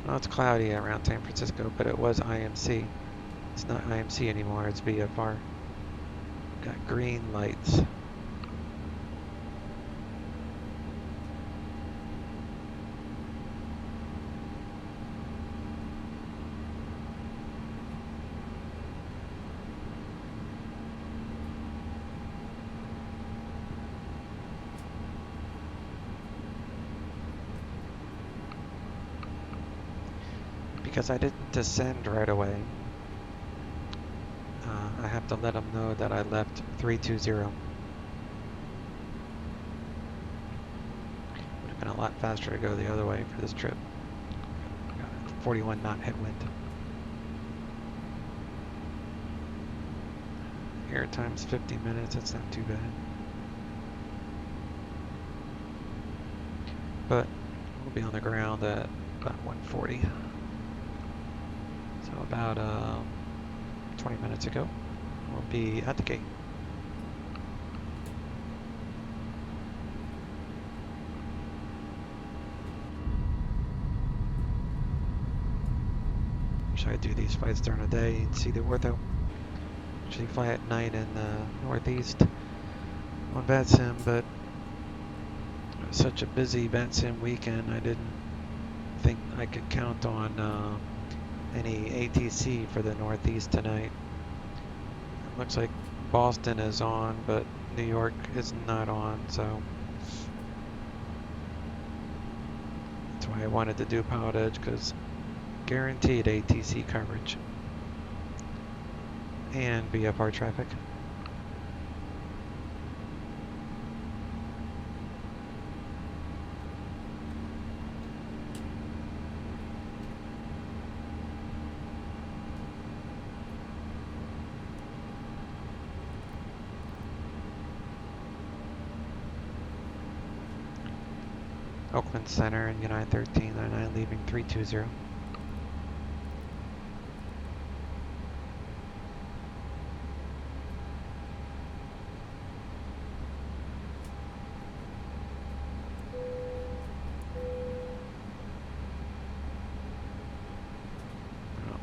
Well, it's cloudy around San Francisco, but it was IMC. It's not IMC anymore, it's VFR. Got green lights. Because I didn't descend right away, I have to let them know that I left 320. Would have been a lot faster to go the other way for this trip. Got a 41 knot headwind. Air time's 50 minutes, that's not too bad. But we'll be on the ground at about 140. So about 20 minutes ago, we'll be at the gate. Wish I could do these flights during the day and see the ortho. Usually fly at night in the Northeast on VATSIM, but it was such a busy VATSIM weekend, I didn't think I could count on any ATC for the Northeast tonight. It looks like Boston is on, but New York is not on, so that's why I wanted to do PilotEdge, because guaranteed ATC coverage and VFR traffic. Oakland Center and United 1399 leaving 320. Oh,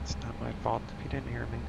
it's not my fault if you didn't hear me.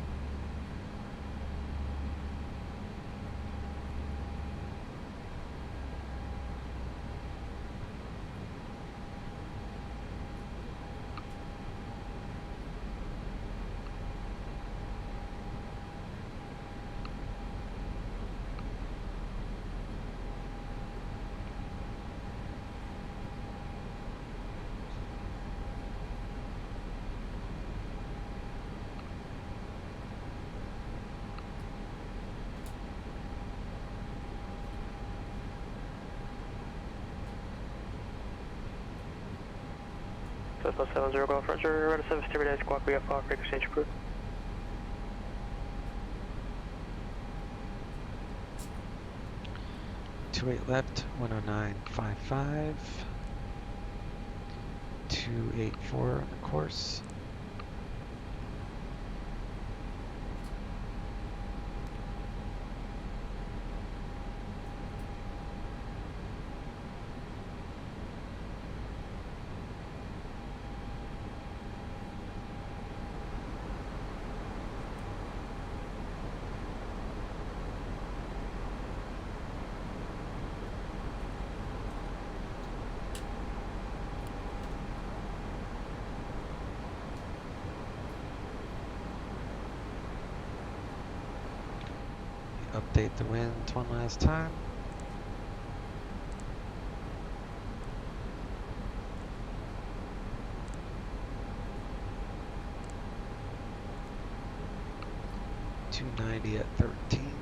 Southwest 70 Golf Roger, Red 7 Steward Squawk, we have call, break exchange approved. .28 left, 109.55. 284 on the course. Update the winds one last time. .290 at 13.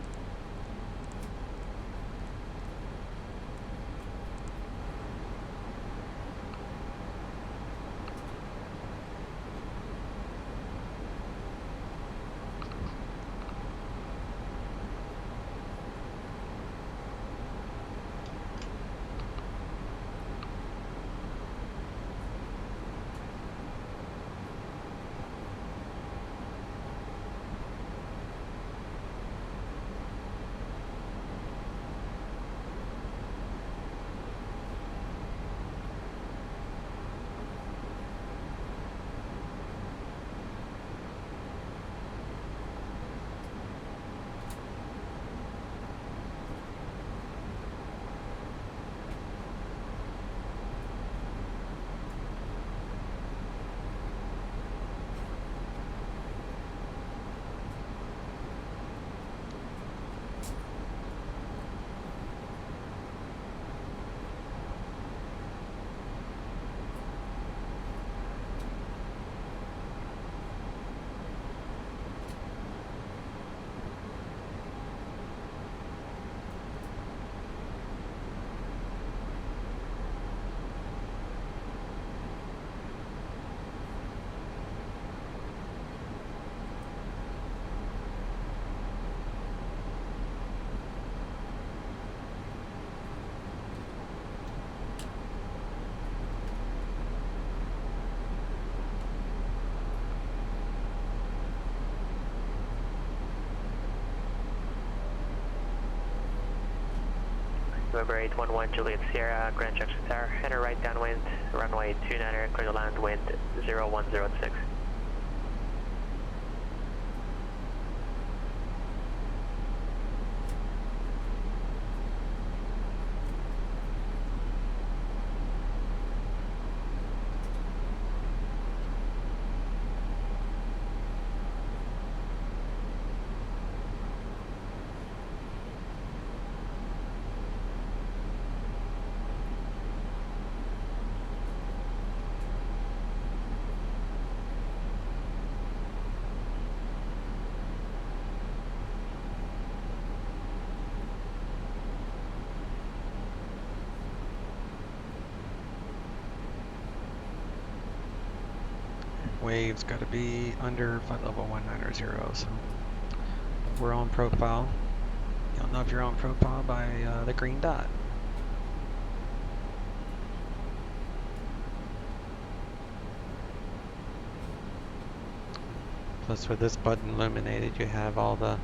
November 811 Juliet Sierra, Grand Junction Tower, enter right downwind, runway 29er, clear to land, wind 0106. Waves got to be under flight level 190, so we're on profile. You'll know if you're on profile by the green dot. Plus with this button illuminated, you have all the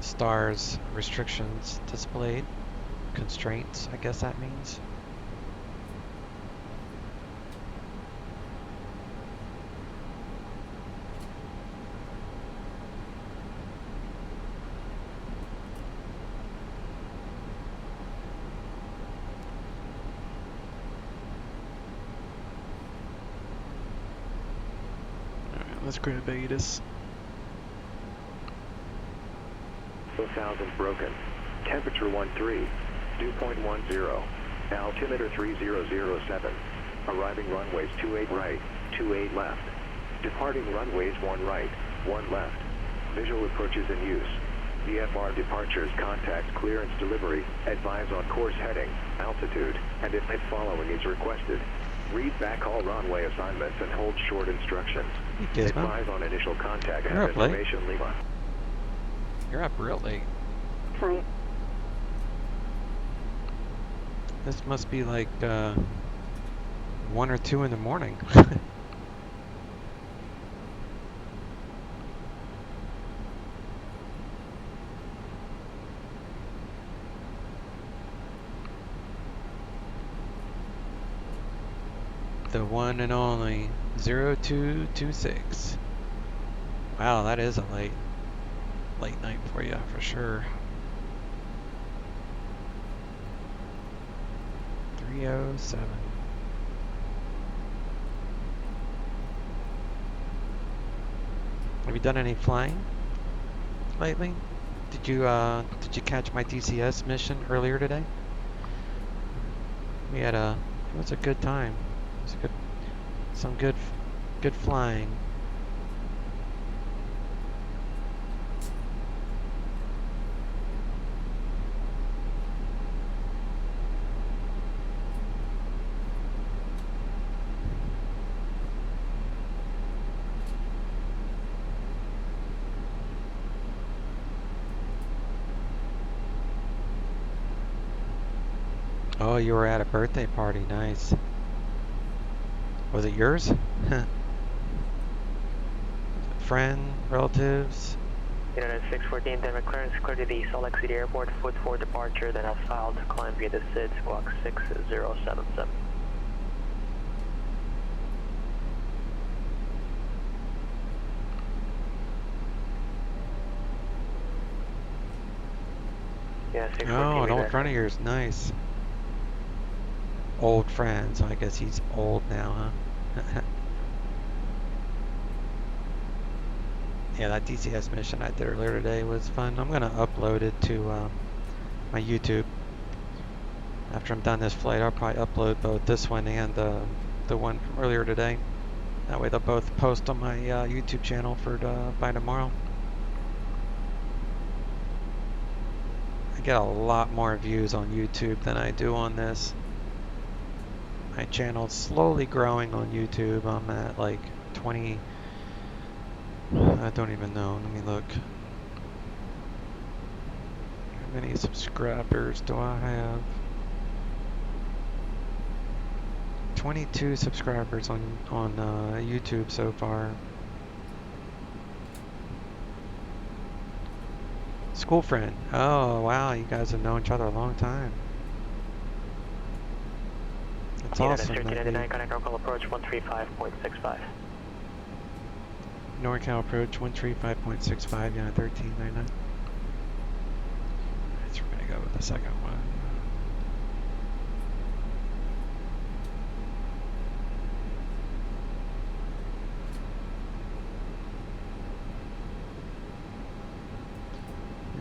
stars restrictions displayed. Constraints, I guess that means. Let's grab Betis. 4,000 broken. Temperature 13. Dew point 10. Altimeter 3007. Arriving runways 28 right, 28 left. Departing runways 1 right, 1 left. Visual approaches in use. VFR departures, contacts, clearance, delivery. Advise on course heading, altitude, and if following is requested. Read back all runway assignments and hold short instructions. Advise on initial contact and have information leave on. You're up real late. Sorry. This must be like 1 or 2 in the morning. The one and only 0226. Wow, that is a late night for you, for sure. 307. Have you done any flying lately? Did you catch my DCS mission earlier today? We had it was a good time. It was some good flying. Oh, you were at a birthday party. Nice. Was it yours? Friend, relatives? United 614, Denver clearance, clear to the Salt Lake City Airport, foot for departure, then as filed, climb via the SID, squawk 6077. Yeah, 614. Oh, an old friend of yours. Nice. Old friend, so I guess he's old now, huh? Yeah, that DCS mission I did earlier today was fun. I'm going to upload it to my YouTube. After I'm done this flight, I'll probably upload both this one and the one from earlier today. That way they'll both post on my YouTube channel for by tomorrow. I get a lot more views on YouTube than I do on this. My channel's slowly growing on YouTube. I'm at like 20... I don't even know. Let me look. How many subscribers do I have? 22 subscribers on YouTube so far. School friend. Oh wow, you guys have known each other a long time. That's awesome. 1399, connect local approach 135.65. NorCal approach 135.65, yeah, 1399. So we're gonna go with the second one.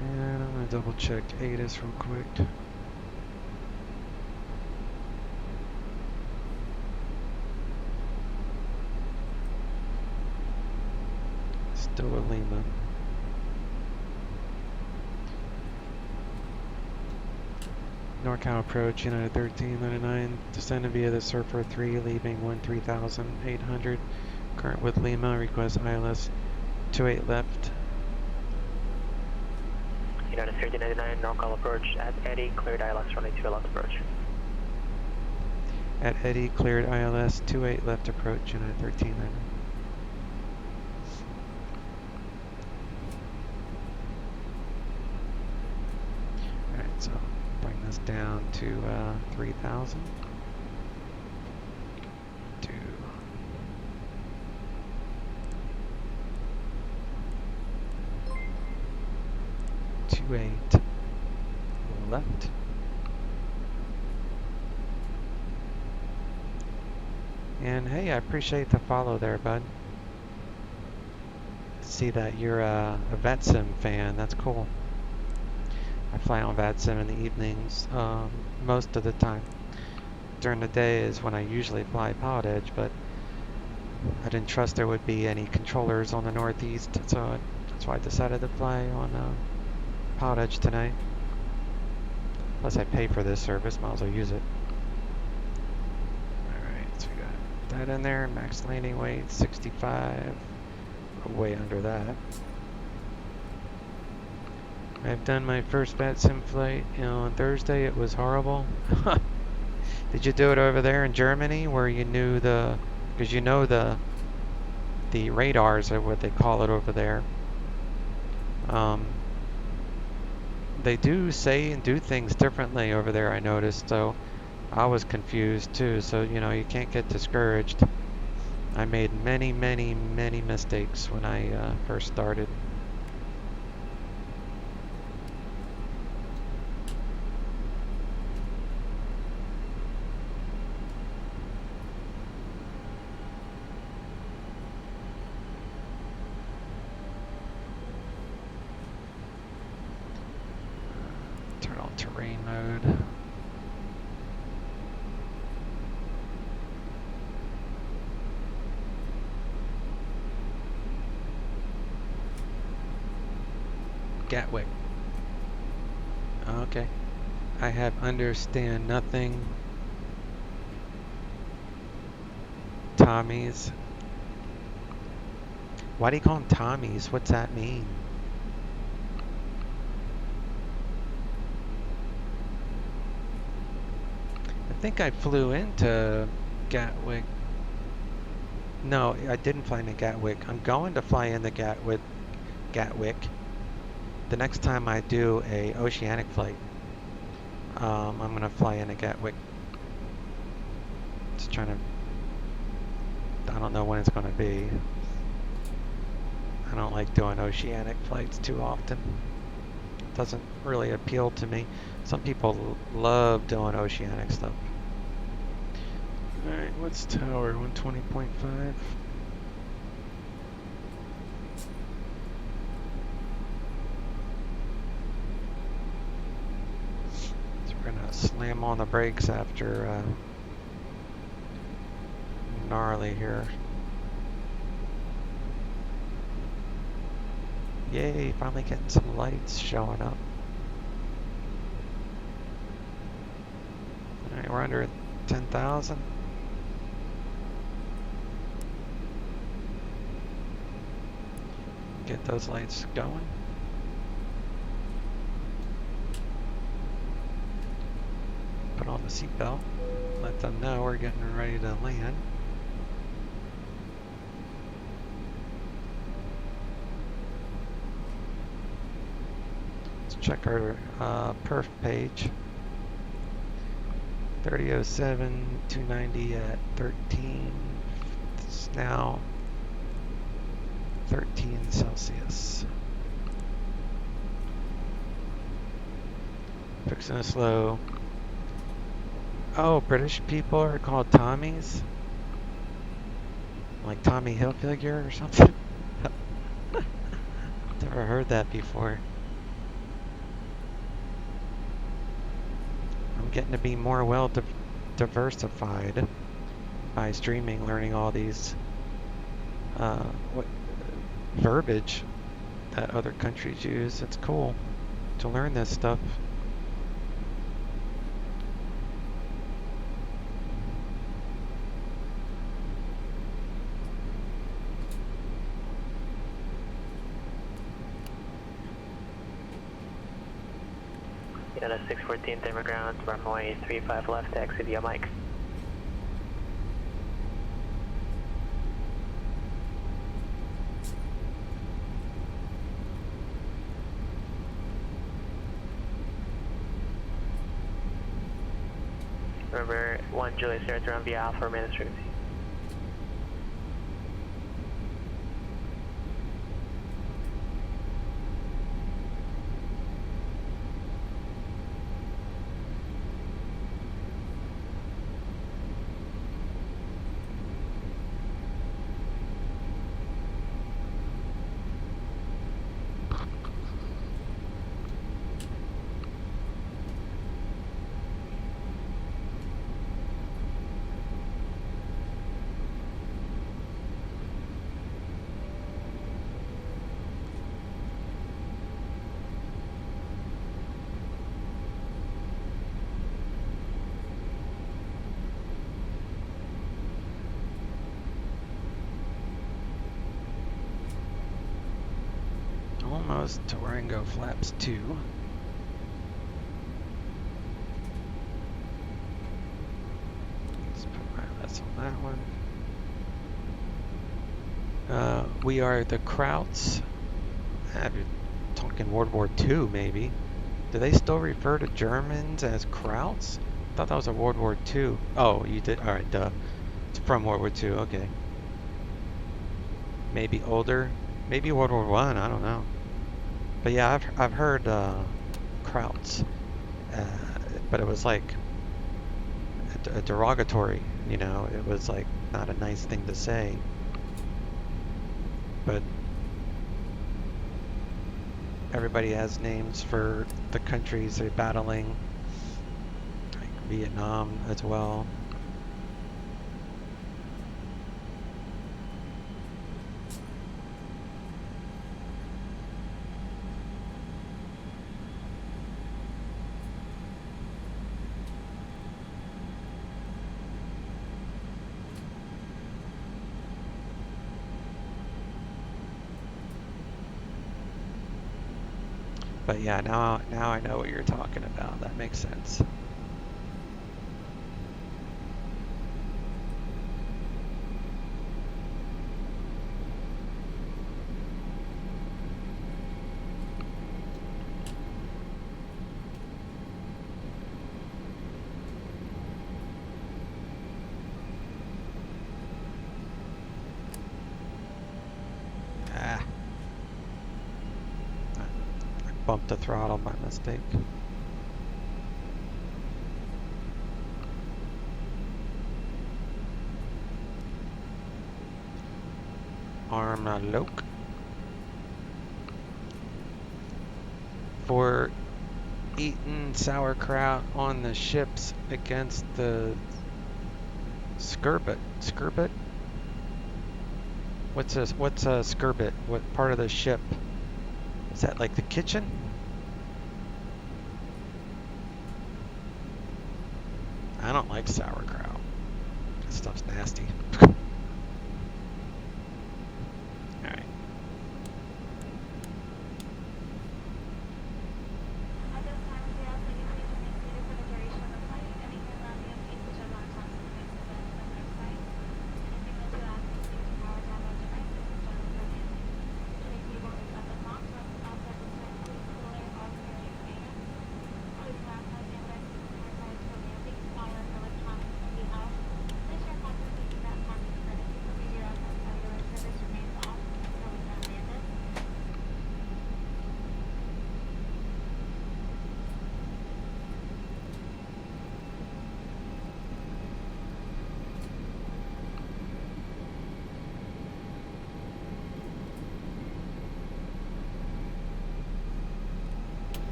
And I'm gonna double check ATIS real quick. Still at Lima. NorCal approach, United 1399, descending via the Surfer 3, leaving 13,800. Current with Lima, request ILS 28 left. United 1399, NorCal approach at Eddy, cleared ILS runway 2 left approach. At Eddy, cleared ILS 28 left approach, United 1399. Alright, so bring this down to 3,000. To 28 left. And hey, I appreciate the follow there, bud. See that you're a VetSim fan. That's cool. I fly on VetSim in the evenings most of the time. During the day is when I usually fly PilotEdge, but I didn't trust there would be any controllers on the Northeast, so that's why I decided to fly on PilotEdge tonight. Plus I pay for this service, might as well use it. Alright, so we got that in there. Max landing weight 65. Way under that. I've done my first VetSim flight on Thursday. It was horrible. Did you do it over there in Germany where you knew because you know the radars are what they call it over there. They do say and do things differently over there, I noticed, so I was confused too. So you can't get discouraged. I made many mistakes when I first started. terrain mode. Gatwick. Okay. I have understand nothing. Tommies. Why do you call them Tommies? What's that mean? I think I flew into Gatwick. No, I didn't fly into Gatwick. I'm going to fly into Gatwick. The next time I do a oceanic flight, I'm gonna fly into Gatwick. Just trying to. I don't know when it's gonna be. I don't like doing oceanic flights too often. It doesn't really appeal to me. Some people love doing oceanic stuff. Alright, what's tower? 120.5? So we're gonna slam on the brakes after gnarly here. Yay, finally getting some lights showing up. Alright, we're under 10,000. Get those lights going. Put on the seatbelt. Let them know we're getting ready to land. Check our perf page. 3007, 290 at 13. It's now 13 Celsius. Fixing to slow. Oh, British people are called Tommies? Like Tommy Hilfiger or something? Never heard that before. I'm getting to be more well diversified by streaming, learning all these verbiage that other countries use. It's cool to learn this stuff. Unit 614, Denver ground, runway 35 left, exit via Mike. Remember, 1 Julius Air to run via Alpha, remain in frequency. Almost to Rango Flaps 2. Let's put wireless on that one. We are the Krauts. You're talking World War II, maybe. Do they still refer to Germans as Krauts? I thought that was a World War II. Oh, you did? Alright, duh. It's from World War II, okay. Maybe older. Maybe World War I, I don't know. But yeah, I've heard Krauts, but it was like a derogatory, you know. It was like not a nice thing to say. But everybody has names for the countries they're battling, like Vietnam as well. But yeah, now I know what you're talking about. That makes sense. Ah. I bumped the throttle by mistake. Armaloke. For eating sauerkraut on the ships against the Skirbit. Skirbit? What's a Skirbit? What part of the ship? Is that like the kitchen? I don't like sauerkraut. That stuff's nasty. Alright.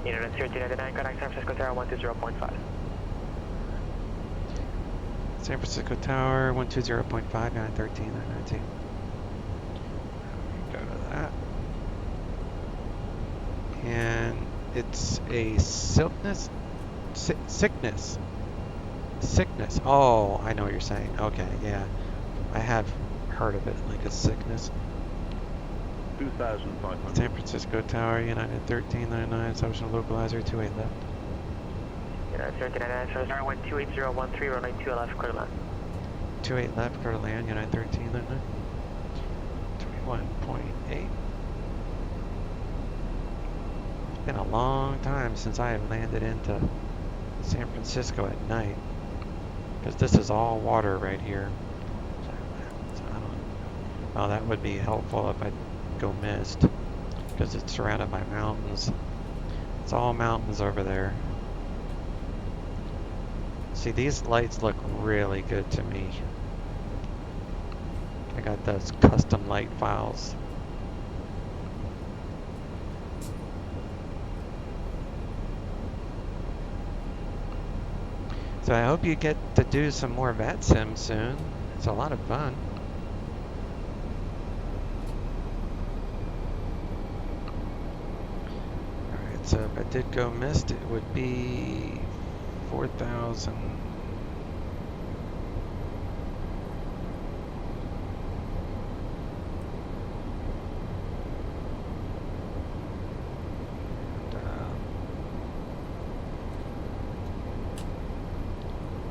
Unit 099, contact San Francisco Tower 120.5. San Francisco Tower 120.5, 913, 919. Go to that. And it's a sickness. Sickness. Oh, I know what you're saying. Okay, yeah. I have heard of it, like a sickness. 2,500. San Francisco Tower, United 1399, social localizer 28 left. United 1399, so Tower 128.013, runway 2 left, clear to land. 28 left, clear to land, United 1399. 21.8. It's been a long time since I have landed into San Francisco at night. Because this is all water right here. So I don't, well, that would be helpful if I go mist, because it's surrounded by mountains. It's all mountains over there. See, these lights look really good to me. I got those custom light files. So I hope you get to do some more VATSIM soon. It's a lot of fun. So if I did go mist, it would be 4,000.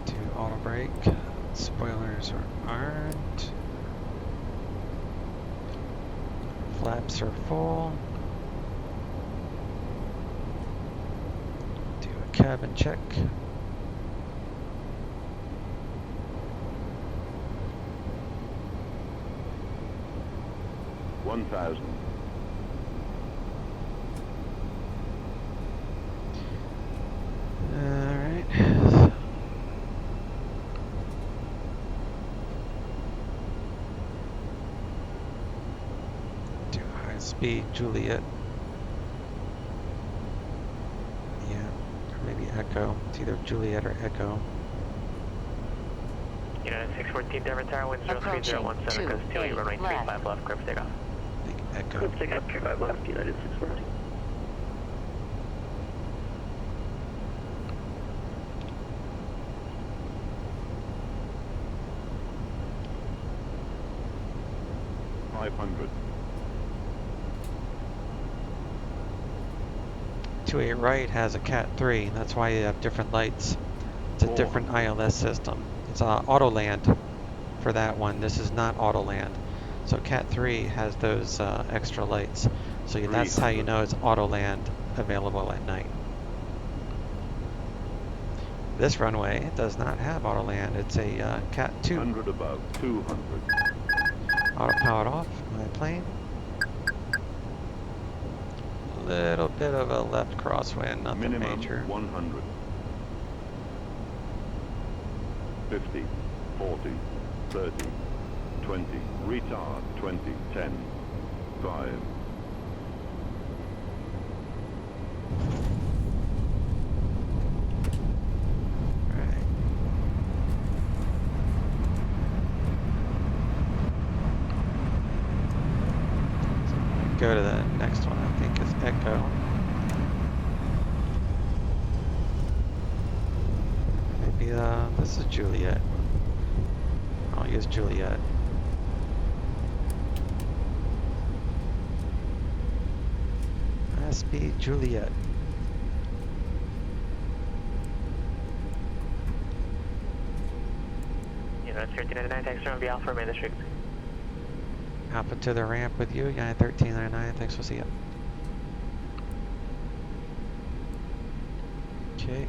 Do auto brake. Spoilers aren't. Flaps are full. Cabin check. 1000. Alright. Do high speed Juliet. Yeah, or maybe Echo. It's either Juliet or Echo. United 614 Denver Tower, wind 03017, goes to runway 35 left, clear for takeoff. I think Echo. Clear for takeoff, 35 left, United 614. $500. 28 right has a Cat 3. That's why you have different lights. It's a different ILS system. It's Autoland for that one. This is not Autoland. So Cat 3 has those extra lights. So that's how you know it's Autoland available at night. This runway does not have Autoland. It's a Cat 2. 100 above, 200. Auto powered off my plane. Little bit of a left crosswind, nothing Minimum major. 100. 50, 40, 30, 20, retard 20, 10, 5. Go to the next one, I think is Echo. Maybe this is Juliet. I'll use Juliet. High speed Juliet. United 1399, taxi on the Alpha, Main District. Alpha to the ramp with you, United 1399, thanks, we'll see ya. Okay.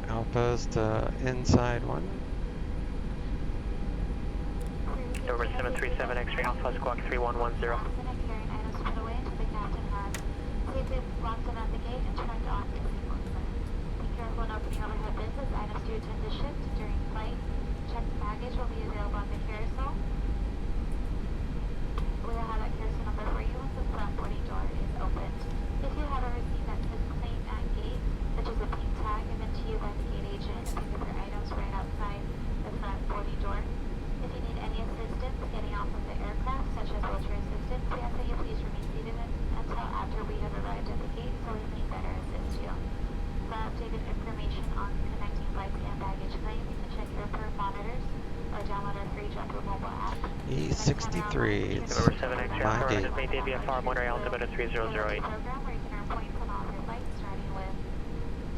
Alpha's the inside one. Over 737 X-ray Alpha, squawk 3110. When opening overhead bins as items due to the shift during flight, checked baggage will be available on the carousel. We will have that carousel number for you once the front boarding door is opened. If you have a receipt that says claim at gate, such as a pink tag given to you by the gate agent, pick up your items right outside the front boarding door. If you need any assistance getting off of the aircraft, such as wheelchair assistance, we ask that you please remain seated until after we have arrived at the gate so we may better assist you. For updated information on connecting flights and baggage claim, you can check your airport monitors or download our free JetBlue mobile app. E63, it's Number 7 X-ray my Alpha, gate. maintain VFR, Monterey altimeter 3008. Program where you can earn points on all your flights, starting with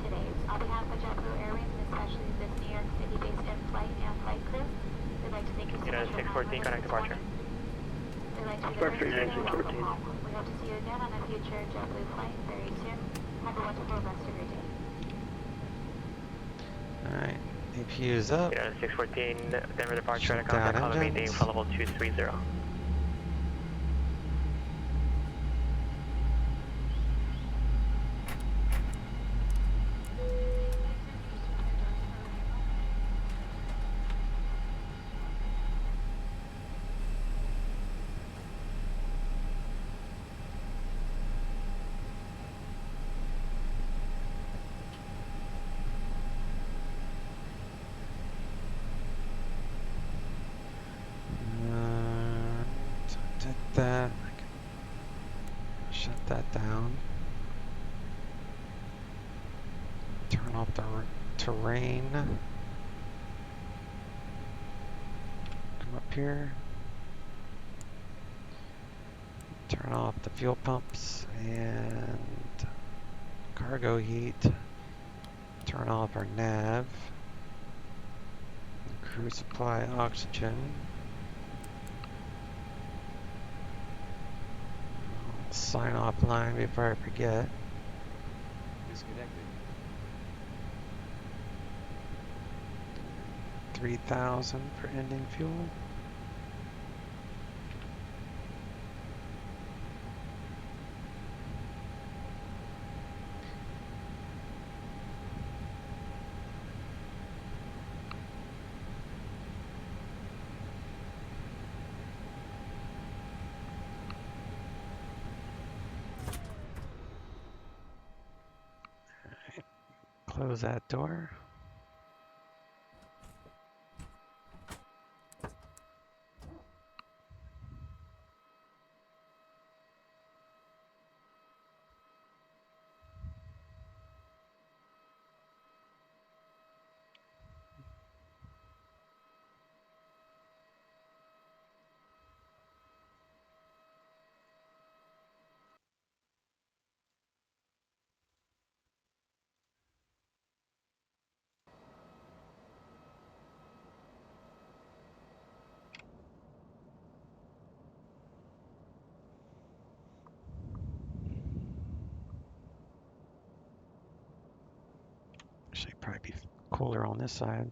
today's. On behalf of JetBlue Airways, and especially this New York City-based in-flight and flight crew, we'd like to thank you so much for 614, connect departure. We'd like to be the first to welcome home. We hope to see you again on a future JetBlue flight very soon. Have a wonderful rest of your day. Alright, APU's up. United 614, Denver departure, Shut at contact, down call maintain engines. for level 230. That. Shut that down. Turn off the terrain. Come up here. Turn off the fuel pumps and cargo heat. Turn off our nav. Crew supply oxygen. Sign off line before I forget. Disconnected. 3,000 for ending fuel. Close that door. Should probably be cooler on this side.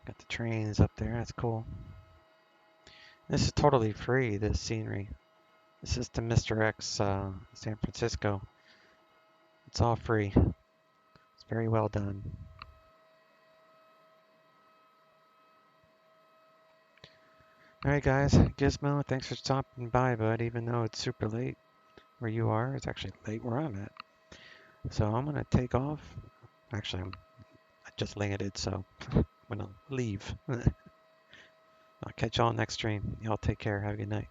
Got the trains up there, that's cool. This is totally free, this scenery. This is the Mr. X San Francisco. It's all free. It's very well done. Alright guys, Gizmo, thanks for stopping by, bud, even though it's super late where you are. It's actually late where I'm at. So I'm gonna take off. Actually, I just landed, so I'm gonna leave. I'll catch y'all next stream. Y'all take care. Have a good night.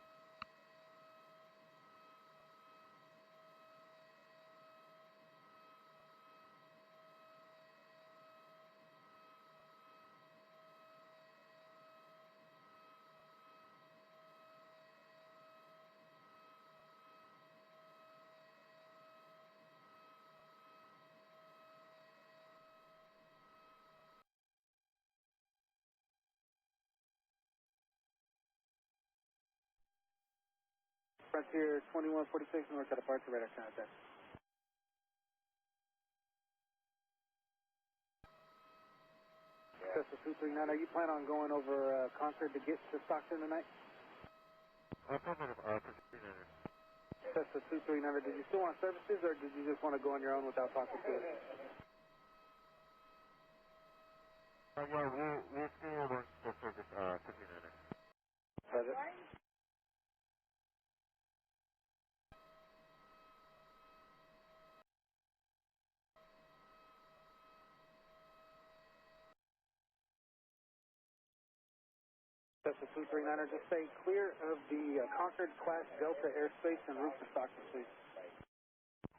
Frontier 2146 north at departure radar contact. Cessna 239, are you planning on going over Concord to get to Stockton tonight? Cessna 239, did you still want services or did you just want to go on your own without talking to us? Yeah, we'll still want the service 239. Present. Cessna 239, just stay clear of the Concord class Delta airspace and route to Stockton, please.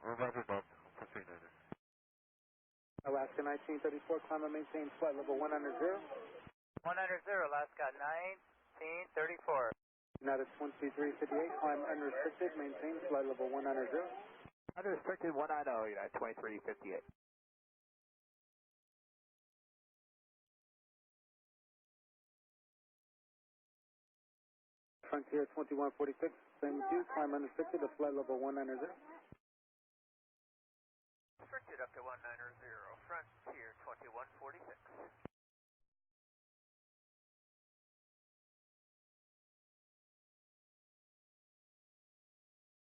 Roger that, 239. Alaska 1934, climb and maintain flight level 100. 100, Alaska 1934. United 2358, climb unrestricted, maintain flight level 100. Unrestricted 190, United 2358. Frontier 2146, same with you, climb unrestricted to flight level 100. Restricted up to 190.